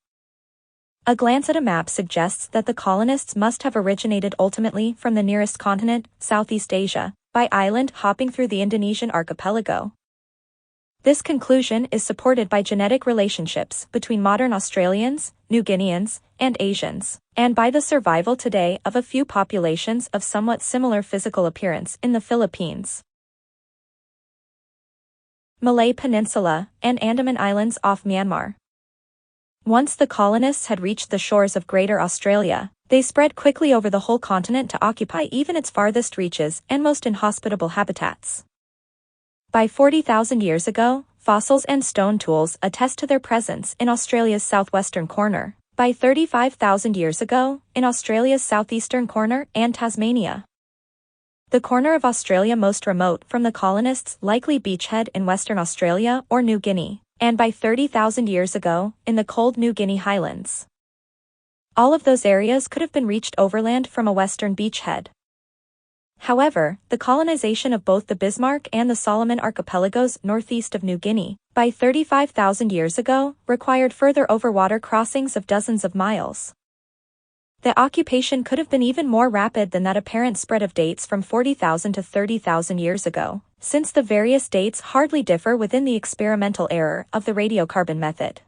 A glance at a map suggests that the colonists must have originated ultimately from the nearest continent, Southeast Asia, by island hopping through the Indonesian archipelago. This conclusion is supported by genetic relationships between modern Australians, New Guineans, and Asians, and by the survival today of a few populations of somewhat similar physical appearance in the Philippines, Malay Peninsula, and Andaman Islands off Myanmar. Once the colonists had reached the shores of Greater Australia, they spread quickly over the whole continent to occupy even its farthest reaches and most inhospitable habitats. By 40,000 years ago, fossils and stone tools attest to their presence in Australia's southwestern corner. By 35,000 years ago, in Australia's southeastern corner and Tasmania. The corner of Australia most remote from the colonists likely Beachhead in Western Australia or New Guinea, and by 30,000 years ago, in the cold New Guinea Highlands. All of those areas could have been reached overland from a western beachhead. However, the colonization of both the Bismarck and the Solomon archipelagos northeast of New Guinea, by 35,000 years ago, required further overwater crossings of dozens of miles. The occupation could have been even more rapid than that apparent spread of dates from 40,000 to 30,000 years ago, since the various dates hardly differ within the experimental error of the radiocarbon method.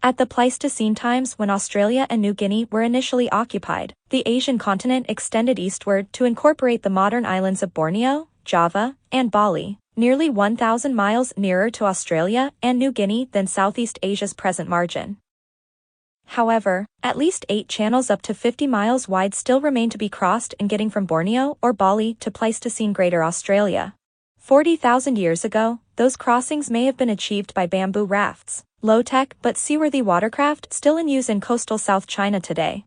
At the Pleistocene times when Australia and New Guinea were initially occupied, the Asian continent extended eastward to incorporate the modern islands of Borneo, Java, and Bali, nearly 1,000 miles nearer to Australia and New Guinea than Southeast Asia's present margin. However, at least 8 channels up to 50 miles wide still remain to be crossed in getting from Borneo or Bali to Pleistocene Greater Australia. 40,000 years ago, those crossings may have been achieved by bamboo rafts, low-tech but seaworthy watercraft still in use in coastal South China today.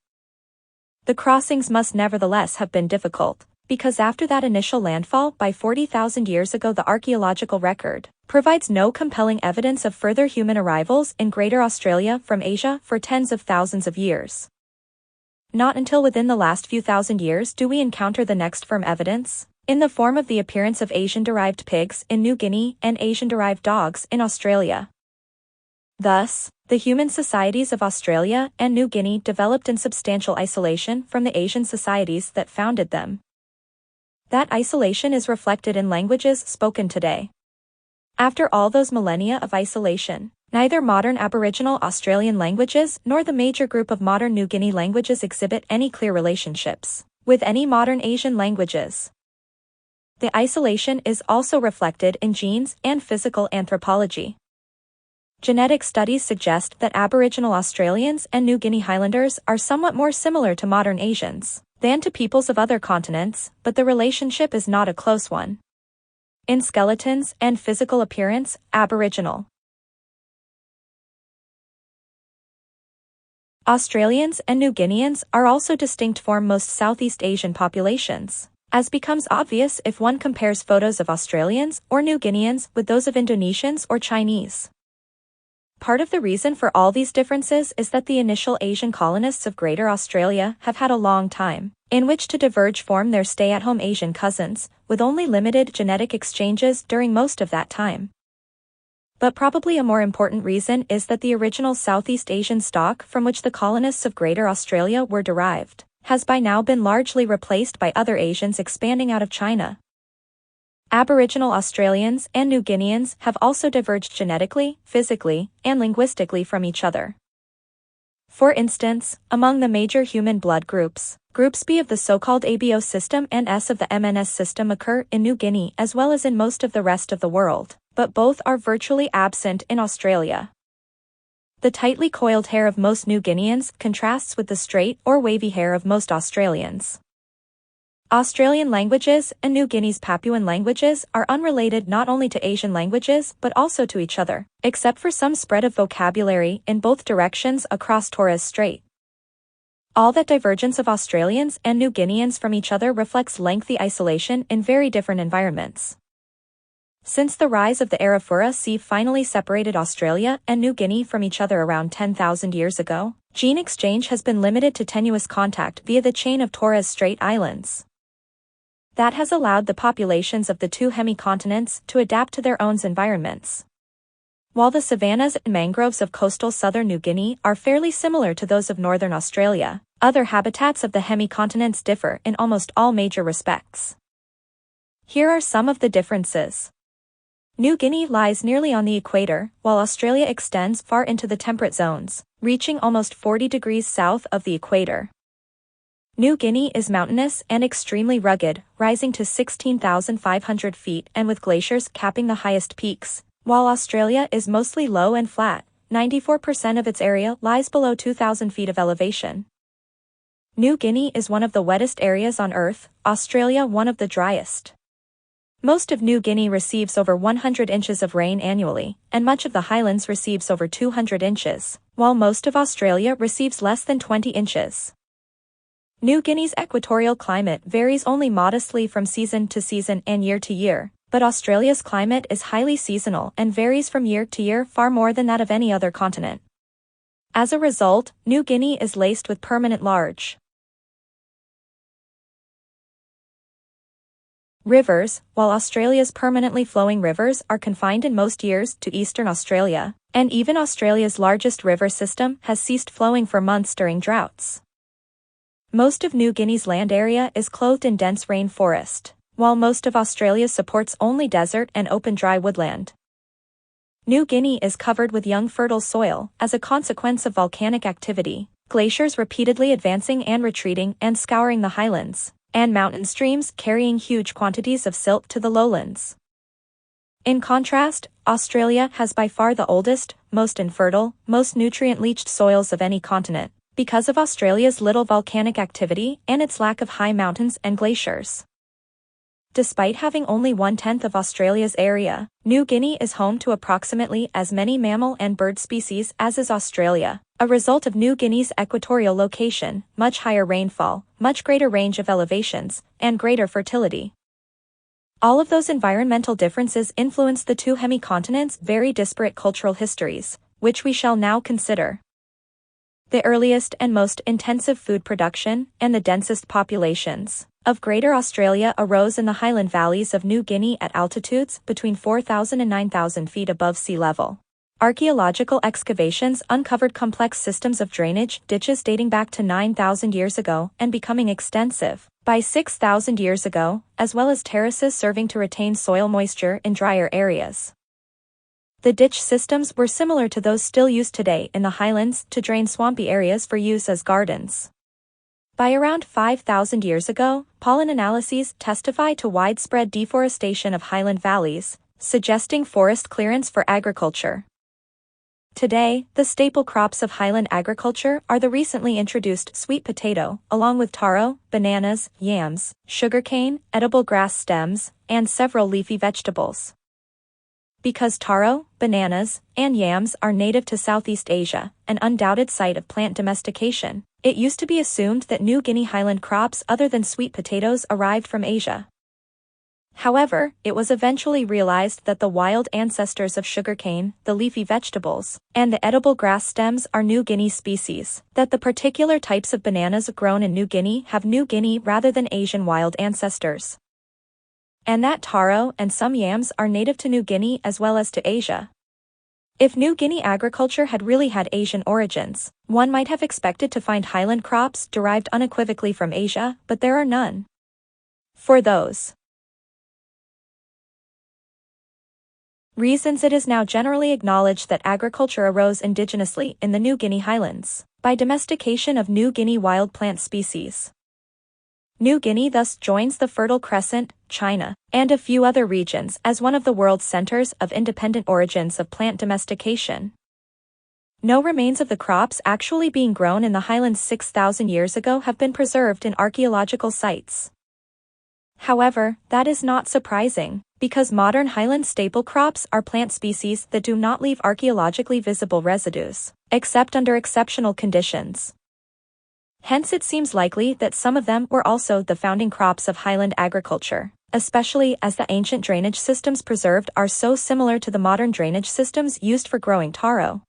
The crossings must nevertheless have been difficult, because after that initial landfall by 40,000 years ago, the archaeological record provides no compelling evidence of further human arrivals in Greater Australia from Asia for tens of thousands of years. Not until within the last few thousand years do we encounter the next firm evidence, in the form of the appearance of Asian-derived pigs in New Guinea and Asian-derived dogs in Australia. Thus, the human societies of Australia and New Guinea developed in substantial isolation from the Asian societies that founded them. That isolation is reflected in languages spoken today. After all those millennia of isolation, neither modern Aboriginal Australian languages nor the major group of modern New Guinea languages exhibit any clear relationships with any modern Asian languages. The isolation is also reflected in genes and physical anthropology. Genetic studies suggest that Aboriginal Australians and New Guinea Highlanders are somewhat more similar to modern Asians than to peoples of other continents, but the relationship is not a close one. In skeletons and physical appearance, Aboriginal Australians and New Guineans are also distinct from most Southeast Asian populations, as becomes obvious if one compares photos of Australians or New Guineans with those of Indonesians or Chinese. Part of the reason for all these differences is that the initial Asian colonists of Greater Australia have had a long time in which to diverge from their stay-at-home Asian cousins, with only limited genetic exchanges during most of that time. But probably a more important reason is that the original Southeast Asian stock from which the colonists of Greater Australia were derived has by now been largely replaced by other Asians expanding out of China. Aboriginal Australians and New Guineans have also diverged genetically, physically, and linguistically from each other. For instance, among the major human blood groups, Groups B of the so-called ABO system and S of the MNS system occur in New Guinea as well as in most of the rest of the world, but both are virtually absent in Australia. The tightly coiled hair of most New Guineans contrasts with the straight or wavy hair of most Australians. Australian languages and New Guinea's Papuan languages are unrelated not only to Asian languages but also to each other, except for some spread of vocabulary in both directions across Torres Strait. All that divergence of Australians and New Guineans from each other reflects lengthy isolation in very different environments. Since the rise of the Arafura Sea finally separated Australia and New Guinea from each other around 10,000 years ago, gene exchange has been limited to tenuous contact via the chain of Torres Strait Islands. That has allowed the populations of the two hemicontinents to adapt to their own environments. While the savannas and mangroves of coastal southern New Guinea are fairly similar to those of northern Australia, other habitats of the hemicontinents differ in almost all major respects. Here are some of the differences. New Guinea lies nearly on the equator, while Australia extends far into the temperate zones, reaching almost 40 degrees south of the equator. New Guinea is mountainous and extremely rugged, rising to 16,500 feet and with glaciers capping the highest peaks, while Australia is mostly low and flat. 94% of its area lies below 2,000 feet of elevation. New Guinea is one of the wettest areas on Earth, Australia one of the driest. Most of New Guinea receives over 100 inches of rain annually, and much of the Highlands receives over 200 inches, while most of Australia receives less than 20 inches. New Guinea's equatorial climate varies only modestly from season to season and year to year, but Australia's climate is highly seasonal and varies from year to year far more than that of any other continent. As a result, New Guinea is laced with permanent large rivers, while Australia's permanently flowing rivers are confined in most years to eastern Australia, and even Australia's largest river system has ceased flowing for months during droughts. Most of New Guinea's land area is clothed in dense rain forest, while most of Australia supports only desert and open dry woodland. New Guinea is covered with young fertile soil as a consequence of volcanic activity, glaciers repeatedly advancing and retreating and scouring the highlands, and mountain streams carrying huge quantities of silt to the lowlands. In contrast, Australia has by far the oldest, most infertile, most nutrient-leached soils of any continent, because of Australia's little volcanic activity and its lack of high mountains and glaciers. Despite having only 1/10 of Australia's area, New Guinea is home to approximately as many mammal and bird species as is Australia, a result of New Guinea's equatorial location, much higher rainfall, much greater range of elevations, and greater fertility. All of those environmental differences influence the two hemicontinents' very disparate cultural histories, which we shall now consider. The earliest and most intensive food production, and the densest populations of Greater Australia arose in the highland valleys of New Guinea at altitudes between 4,000 and 9,000 feet above sea level. Archaeological excavations uncovered complex systems of drainage ditches dating back to 9,000 years ago and becoming extensive by 6,000 years ago, as well as terraces serving to retain soil moisture in drier areas. The ditch systems were similar to those still used today in the highlands to drain swampy areas for use as gardens. By around 5,000 years ago, pollen analyses testify to widespread deforestation of highland valleys, suggesting forest clearance for agriculture. Today, the staple crops of highland agriculture are the recently introduced sweet potato, along with taro, bananas, yams, sugarcane, edible grass stems, and several leafy vegetables. Because taro, bananas, and yams are native to Southeast Asia, an undoubted site of plant domestication, it used to be assumed that New Guinea highland crops other than sweet potatoes arrived from Asia. However, it was eventually realized that the wild ancestors of sugarcane, the leafy vegetables, and the edible grass stems are New Guinea species, that the particular types of bananas grown in New Guinea have New Guinea rather than Asian wild ancestors, and that taro and some yams are native to New Guinea as well as to Asia. If New Guinea agriculture had really had Asian origins, one might have expected to find highland crops derived unequivocally from Asia, but there are none. For those reasons, it is now generally acknowledged that agriculture arose indigenously in the New Guinea highlands, by domestication of New Guinea wild plant species. New Guinea thus joins the Fertile Crescent, China, and a few other regions as one of the world's centers of independent origins of plant domestication. No remains of the crops actually being grown in the highlands 6,000 years ago have been preserved in archaeological sites. However, that is not surprising, because modern highland staple crops are plant species that do not leave archaeologically visible residues, except under exceptional conditions. Hence it seems likely that some of them were also the founding crops of highland agriculture, especially as the ancient drainage systems preserved are so similar to the modern drainage systems used for growing taro.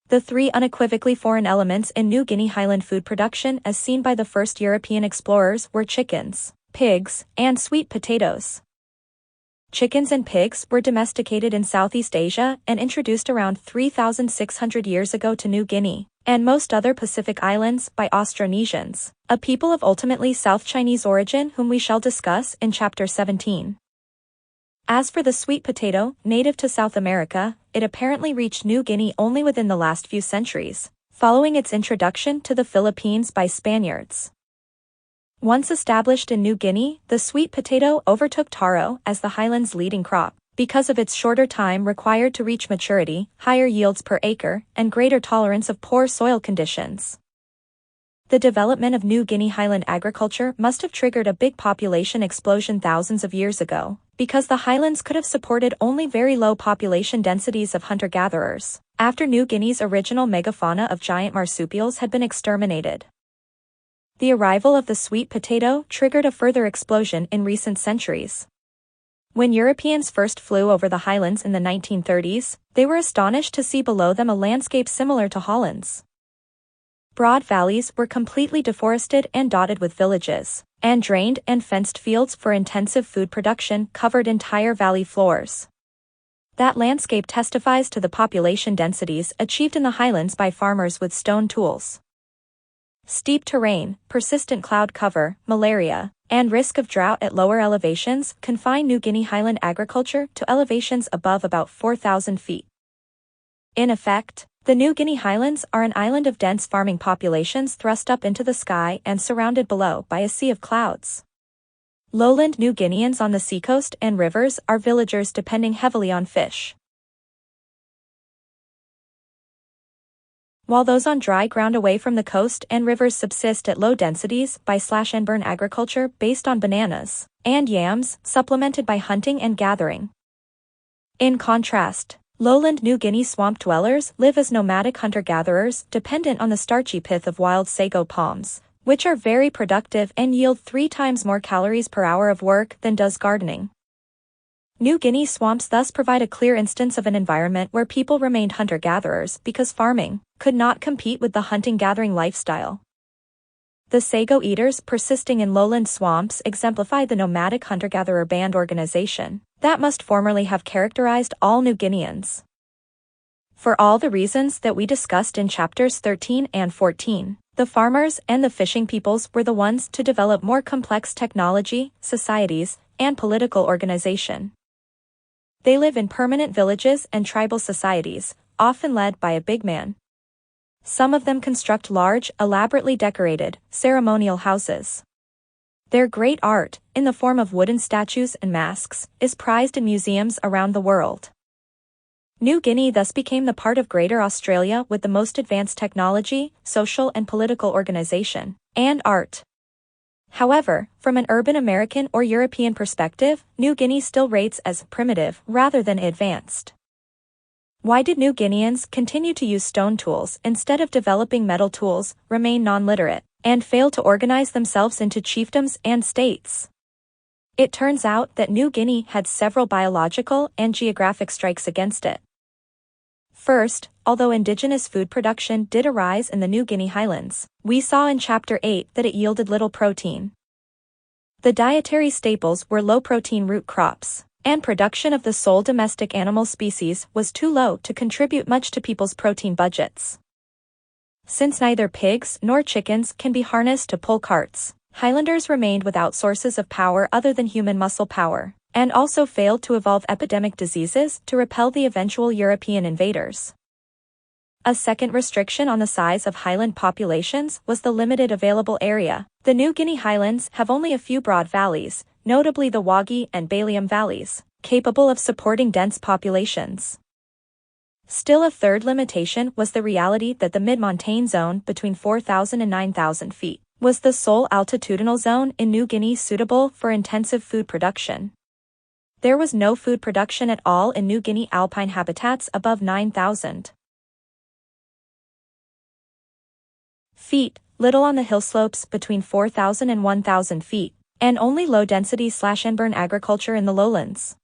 The three unequivocally foreign elements in New Guinea highland food production as seen by the first European explorers were chickens, pigs, and sweet potatoes. Chickens and pigs were domesticated in Southeast Asia and introduced around 3,600 years ago to New Guinea and most other Pacific islands by Austronesians, a people of ultimately South Chinese origin whom we shall discuss in Chapter 17. As for the sweet potato, native to South America, it apparently reached New Guinea only within the last few centuries, following its introduction to the Philippines by Spaniards. Once established in New Guinea, the sweet potato overtook taro as the highlands' leading crop, because of its shorter time required to reach maturity, higher yields per acre, and greater tolerance of poor soil conditions. The development of New Guinea highland agriculture must have triggered a big population explosion thousands of years ago, because the highlands could have supported only very low population densities of hunter-gatherers, after New Guinea's original megafauna of giant marsupials had been exterminated. The arrival of the sweet potato triggered a further explosion in recent centuries. When Europeans first flew over the highlands in the 1930s, they were astonished to see below them a landscape similar to Holland's. Broad valleys were completely deforested and dotted with villages, and drained and fenced fields for intensive food production covered entire valley floors. That landscape testifies to the population densities achieved in the highlands by farmers with stone tools. Steep terrain, persistent cloud cover, malaria, and risk of drought at lower elevations confine New Guinea highland agriculture to elevations above about 4,000 feet. In effect, the New Guinea highlands are an island of dense farming populations thrust up into the sky and surrounded below by a sea of clouds. Lowland New Guineans on the seacoast and rivers are villagers depending heavily on fish. while those on dry ground away from the coast and rivers subsist at low densities by slash-and-burn agriculture based on bananas and yams, supplemented by hunting and gathering. In contrast, lowland New Guinea swamp dwellers live as nomadic hunter-gatherers dependent on the starchy pith of wild sago palms, which are very productive and yield 3 times more calories per hour of work than does gardening. New Guinea swamps thus provide a clear instance of an environment where people remained hunter-gatherers because farming could not compete with the hunting-gathering lifestyle. The sago eaters persisting in lowland swamps exemplify the nomadic hunter-gatherer band organization that must formerly have characterized all New Guineans. For all the reasons that we discussed in chapters 13 and 14, the farmers and the fishing peoples were the ones to develop more complex technology, societies, and political organization. They live in permanent villages and tribal societies, often led by a big man. Some of them construct large, elaborately decorated, ceremonial houses. Their great art, in the form of wooden statues and masks, is prized in museums around the world. New Guinea thus became the part of Greater Australia with the most advanced technology, social and political organization, and art. However, from an urban American or European perspective, New Guinea still rates as primitive rather than advanced. Why did New Guineans continue to use stone tools instead of developing metal tools, remain non-literate, and fail to organize themselves into chiefdoms and states? It turns out that New Guinea had several biological and geographic strikes against it. First, although indigenous food production did arise in the New Guinea Highlands, we saw in Chapter 8 that it yielded little protein. The dietary staples were low-protein root crops, and production of the sole domestic animal species was too low to contribute much to people's protein budgets. Since neither pigs nor chickens can be harnessed to pull carts, Highlanders remained without sources of power other than human muscle power, and also failed to evolve epidemic diseases to repel the eventual European invaders. A second restriction on the size of highland populations was the limited available area. The New Guinea highlands have only a few broad valleys, notably the Wagi and Balium valleys, capable of supporting dense populations. Still, a third limitation was the reality that the mid-montane zone between 4,000 and 9,000 feet was the sole altitudinal zone in New Guinea suitable for intensive food production. There was no food production at all in New Guinea alpine habitats above 9,000 feet, little on the hillslopes between 4,000 and 1,000 feet, and only low-density slash-and-burn agriculture in the lowlands.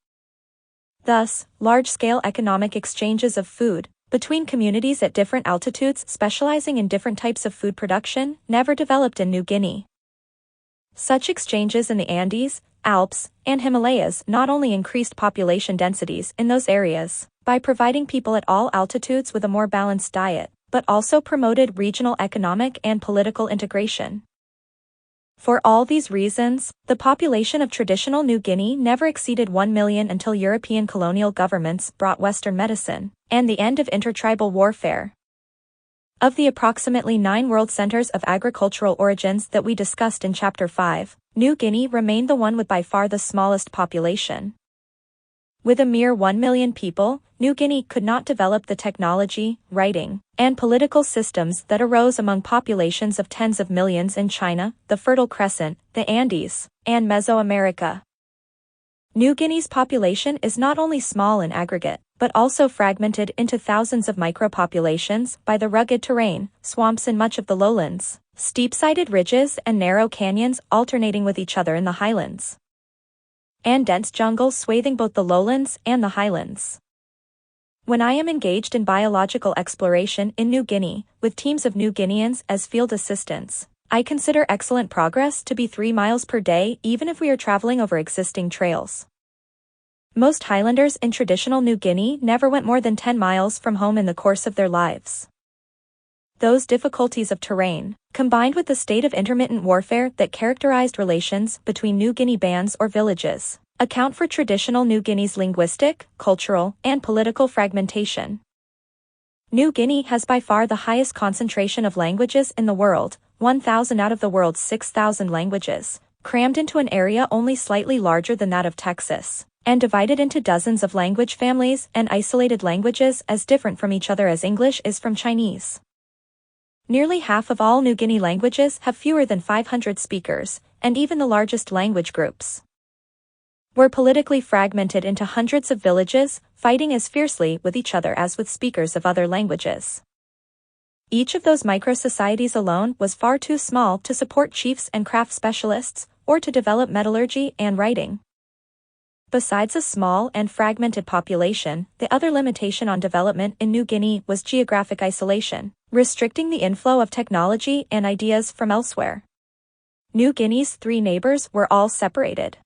Thus, large-scale economic exchanges of food between communities at different altitudes specializing in different types of food production never developed in New Guinea. Such exchanges in the Andes, Alps, and Himalayas not only increased population densities in those areas by providing people at all altitudes with a more balanced diet, but also promoted regional economic and political integration. For all these reasons, the population of traditional New Guinea never exceeded 1 million until European colonial governments brought Western medicine and the end of intertribal warfare. Of the approximately 9 world centers of agricultural origins that we discussed in Chapter 5, New Guinea remained the one with by far the smallest population. With a mere 1 million people, New Guinea could not develop the technology, writing, and political systems that arose among populations of tens of millions in China, the Fertile Crescent, the Andes, and Mesoamerica. New Guinea's population is not only small in aggregate, but also fragmented into thousands of micropopulations by the rugged terrain, swamps in much of the lowlands, steep-sided ridges and narrow canyons alternating with each other in the highlands, and dense jungles swathing both the lowlands and the highlands. When I am engaged in biological exploration in New Guinea, with teams of New Guineans as field assistants, I consider excellent progress to be 3 miles per day even if we are traveling over existing trails. Most Highlanders in traditional New Guinea never went more than 10 miles from home in the course of their lives. Those difficulties of terrain, combined with the state of intermittent warfare that characterized relations between New Guinea bands or villages, account for traditional New Guinea's linguistic, cultural, and political fragmentation. New Guinea has by far the highest concentration of languages in the world, 1,000 out of the world's 6,000 languages, crammed into an area only slightly larger than that of Texas, and divided into dozens of language families and isolated languages as different from each other as English is from Chinese. Nearly half of all New Guinea languages have fewer than 500 speakers, and even the largest language groups were politically fragmented into hundreds of villages, fighting as fiercely with each other as with speakers of other languages. Each of those micro-societies alone was far too small to support chiefs and craft specialists, or to develop metallurgy and writing. Besides a small and fragmented population, the other limitation on development in New Guinea was geographic isolation, restricting the inflow of technology and ideas from elsewhere. New Guinea's 3 neighbors were all separated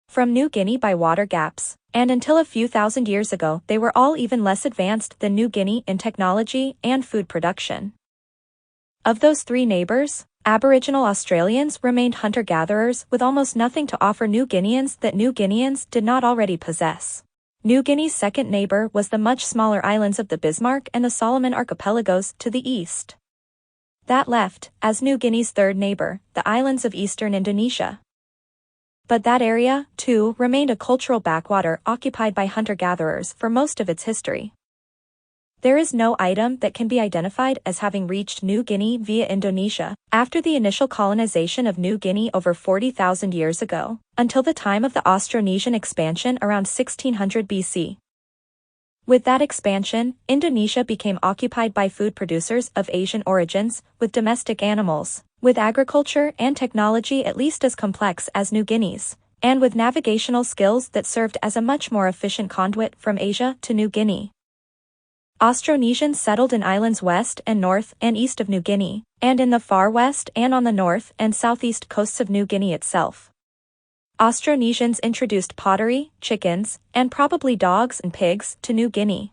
from New Guinea by water gaps, and until a few thousand years ago they were all even less advanced than New Guinea in technology and food production. Of those 3 neighbors, Aboriginal Australians remained hunter-gatherers with almost nothing to offer New Guineans that New Guineans did not already possess. New Guinea's second neighbor was the much smaller islands of the Bismarck and the Solomon archipelagos to the east. That left, as New Guinea's third neighbor, the islands of eastern Indonesia. But that area, too, remained a cultural backwater occupied by hunter-gatherers for most of its history. There is no item that can be identified as having reached New Guinea via Indonesia after the initial colonization of New Guinea over 40,000 years ago, until the time of the Austronesian expansion around 1600 BC. With that expansion, Indonesia became occupied by food producers of Asian origins, with domestic animals, with agriculture and technology at least as complex as New Guinea's, and with navigational skills that served as a much more efficient conduit from Asia to New Guinea. Austronesians settled in islands west and north and east of New Guinea, and in the far west and on the north and southeast coasts of New Guinea itself. Austronesians introduced pottery, chickens, and probably dogs and pigs to New Guinea.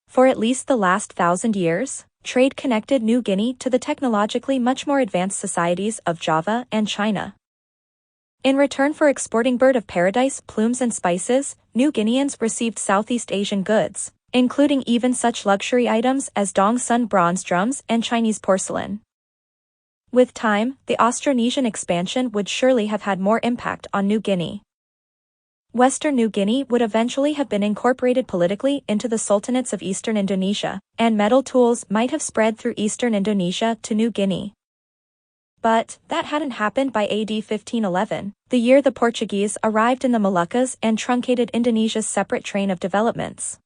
For at least the last 1,000 years, trade connected New Guinea to the technologically much more advanced societies of Java and China. In return for exporting bird of paradise plumes and spices, New Guineans received Southeast Asian goods, including even such luxury items as Dong Sun bronze drums and Chinese porcelain. With time, the Austronesian expansion would surely have had more impact on New Guinea. Western New Guinea would eventually have been incorporated politically into the sultanates of eastern Indonesia, and metal tools might have spread through eastern Indonesia to New Guinea. But that hadn't happened by AD 1511, the year the Portuguese arrived in the Moluccas and truncated Indonesia's separate train of developments.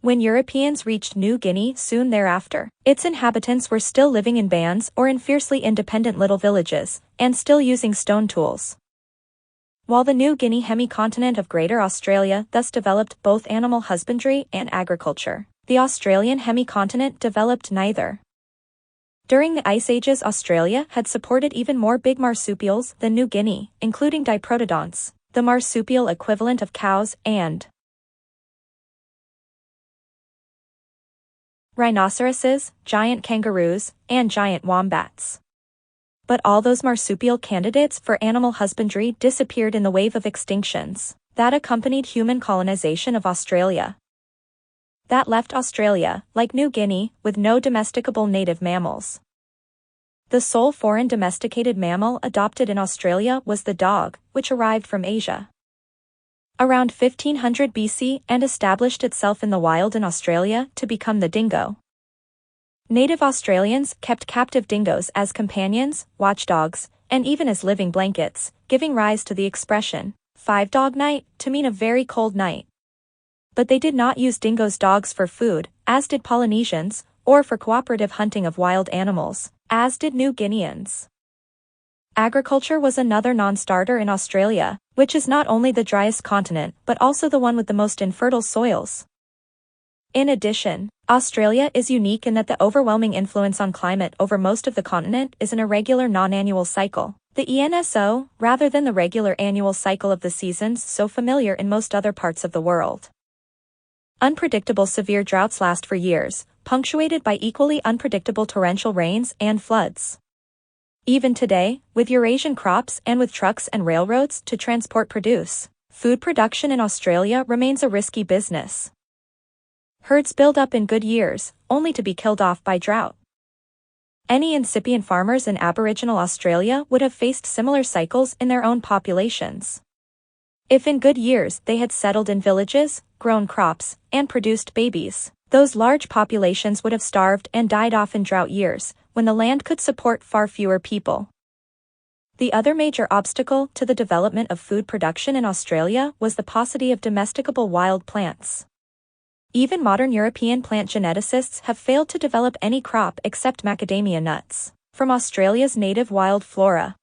When Europeans reached New Guinea soon thereafter, its inhabitants were still living in bands or in fiercely independent little villages, and still using stone tools. While the New Guinea hemi-continent of Greater Australia thus developed both animal husbandry and agriculture, the Australian hemi-continent developed neither. During the Ice Ages, Australia had supported even more big marsupials than New Guinea, including diprotodonts, the marsupial equivalent of cows, and rhinoceroses, giant kangaroos, and giant wombats. But all those marsupial candidates for animal husbandry disappeared in the wave of extinctions that accompanied human colonization of Australia. That left Australia, like New Guinea, with no domesticable native mammals. The sole foreign domesticated mammal adopted in Australia was the dog, which arrived from Asia around 1500 BC and established itself in the wild in Australia to become the dingo. Native Australians kept captive dingoes as companions, watchdogs, and even as living blankets, giving rise to the expression, 5-dog night, to mean a very cold night. But they did not use dingoes' dogs for food, as did Polynesians, or for cooperative hunting of wild animals, as did New Guineans. Agriculture was another non-starter in Australia, which is not only the driest continent but also the one with the most infertile soils. In addition, Australia is unique in that the overwhelming influence on climate over most of the continent is an irregular non-annual cycle, the ENSO, rather than the regular annual cycle of the seasons so familiar in most other parts of the world. Unpredictable severe droughts last for years, punctuated by equally unpredictable torrential rains and floods. Even today, with Eurasian crops and with trucks and railroads to transport produce, food production in Australia remains a risky business. Herds build up in good years, only to be killed off by drought. Any incipient farmers in Aboriginal Australia would have faced similar cycles in their own populations. If in good years they had settled in villages, grown crops, and produced babies, Those large populations would have starved and died off in drought years, when the land could support far fewer people. The other major obstacle to the development of food production in Australia was the paucity of domesticable wild plants. Even modern European plant geneticists have failed to develop any crop except macadamia nuts from Australia's native wild flora.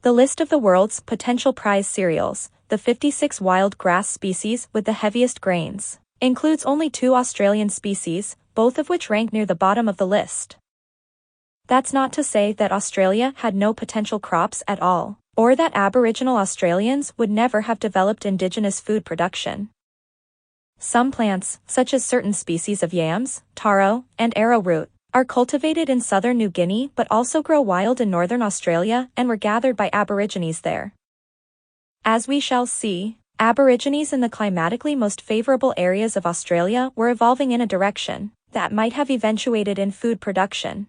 The list of the world's potential prize cereals, the 56 wild grass species with the heaviest grains, includes only 2 Australian species, both of which rank near the bottom of the list. That's not to say that Australia had no potential crops at all, or that Aboriginal Australians would never have developed indigenous food production. Some plants, such as certain species of yams, taro, and arrowroot, are cultivated in southern New Guinea but also grow wild in northern Australia and were gathered by Aborigines there. As we shall see, Aborigines in the climatically most favorable areas of Australia were evolving in a direction that might have eventuated in food production.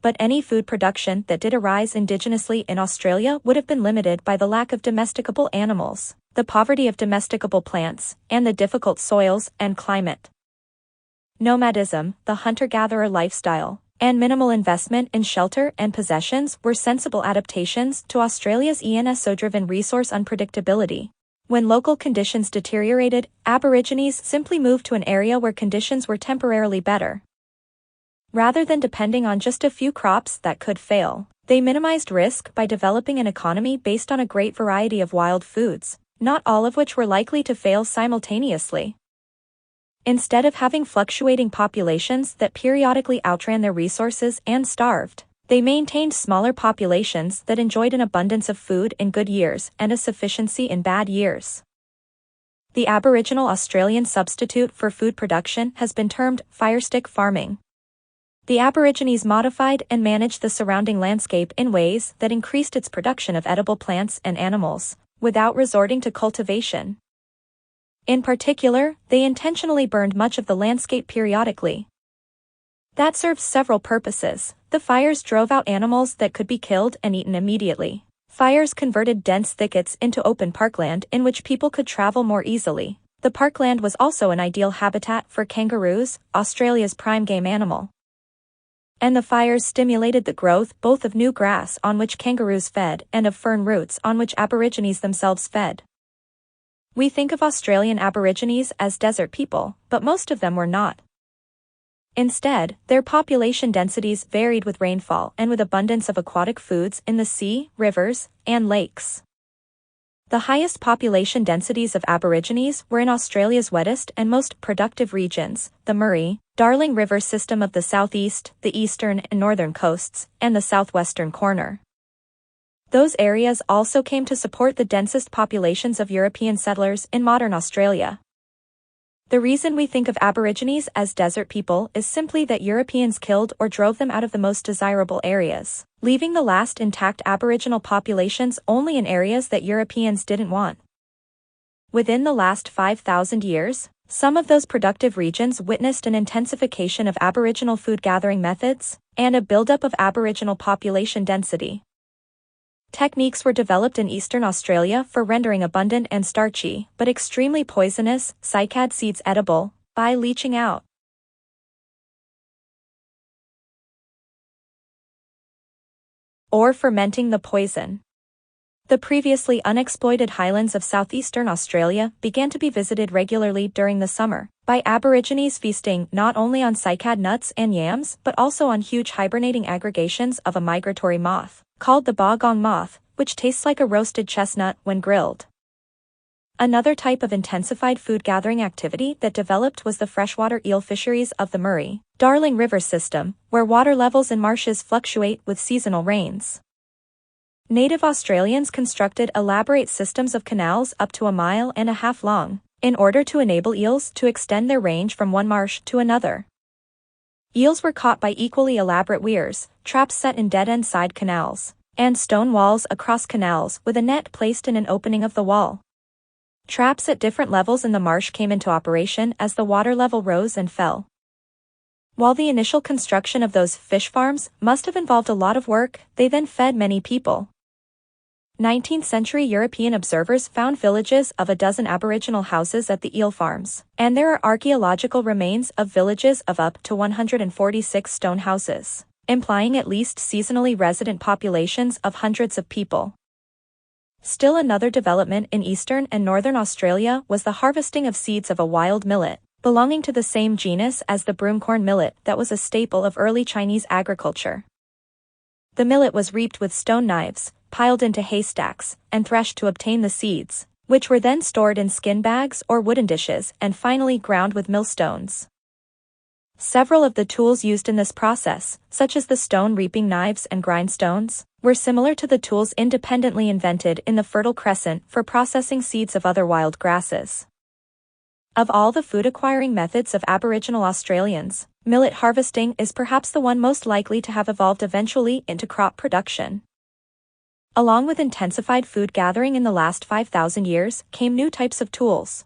But any food production that did arise indigenously in Australia would have been limited by the lack of domesticable animals, the poverty of domesticable plants, and the difficult soils and climate. Nomadism, the hunter-gatherer lifestyle, and minimal investment in shelter and possessions were sensible adaptations to Australia's ENSO-driven resource unpredictability. When local conditions deteriorated, Aborigines simply moved to an area where conditions were temporarily better. Rather than depending on just a few crops that could fail, they minimized risk by developing an economy based on a great variety of wild foods, not all of which were likely to fail simultaneously. Instead of having fluctuating populations that periodically outran their resources and starved, they maintained smaller populations that enjoyed an abundance of food in good years and a sufficiency in bad years. The Aboriginal Australian substitute for food production has been termed firestick farming. The Aborigines modified and managed the surrounding landscape in ways that increased its production of edible plants and animals, without resorting to cultivation. In particular, they intentionally burned much of the landscape periodically. That served several purposes. The fires drove out animals that could be killed and eaten immediately. Fires converted dense thickets into open parkland in which people could travel more easily. The parkland was also an ideal habitat for kangaroos, Australia's prime game animal. And the fires stimulated the growth both of new grass on which kangaroos fed and of fern roots on which Aborigines themselves fed. We think of Australian Aborigines as desert people, but most of them were not. Instead, their population densities varied with rainfall and with abundance of aquatic foods in the sea, rivers, and lakes. The highest population densities of Aborigines were in Australia's wettest and most productive regions, the Murray, Darling River system of the southeast, the eastern and northern coasts, and the southwestern corner. Those areas also came to support the densest populations of European settlers in modern Australia. The reason we think of Aborigines as desert people is simply that Europeans killed or drove them out of the most desirable areas, leaving the last intact Aboriginal populations only in areas that Europeans didn't want. Within the last 5,000 years, some of those productive regions witnessed an intensification of Aboriginal food-gathering methods and a buildup of Aboriginal population density. Techniques were developed in eastern Australia for rendering abundant and starchy, but extremely poisonous, cycad seeds edible, by leaching out. Or fermenting the poison. The previously unexploited highlands of southeastern Australia began to be visited regularly during the summer, by Aborigines feasting not only on cycad nuts and yams but also on huge hibernating aggregations of a migratory moth, called the bogong moth, which tastes like a roasted chestnut when grilled. Another type of intensified food-gathering activity that developed was the freshwater eel fisheries of the Murray, Darling River system, where water levels in marshes fluctuate with seasonal rains. Native Australians constructed elaborate systems of canals up to 1.5 miles long, in order to enable eels to extend their range from one marsh to another. Eels were caught by equally elaborate weirs, traps set in dead-end side canals, and stone walls across canals with a net placed in an opening of the wall. Traps at different levels in the marsh came into operation as the water level rose and fell. While the initial construction of those fish farms must have involved a lot of work, they then fed many people. 19th century European observers found villages of a dozen Aboriginal houses at the eel farms, and there are archaeological remains of villages of up to 146 stone houses, implying at least seasonally resident populations of hundreds of people. Still another development in eastern and northern Australia was the harvesting of seeds of a wild millet, belonging to the same genus as the broomcorn millet that was a staple of early Chinese agriculture. The millet was reaped with stone knives, piled into haystacks, and threshed to obtain the seeds, which were then stored in skin bags or wooden dishes and finally ground with millstones. Several of the tools used in this process, such as the stone reaping knives and grindstones, were similar to the tools independently invented in the Fertile Crescent for processing seeds of other wild grasses. Of all the food-acquiring methods of Aboriginal Australians, millet harvesting is perhaps the one most likely to have evolved eventually into crop production. Along with intensified food gathering in the last 5,000 years came new types of tools.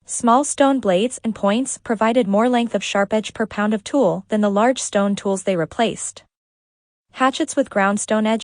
Small stone blades and points provided more length of sharp edge per pound of tool than the large stone tools they replaced. Hatchets with ground stone edges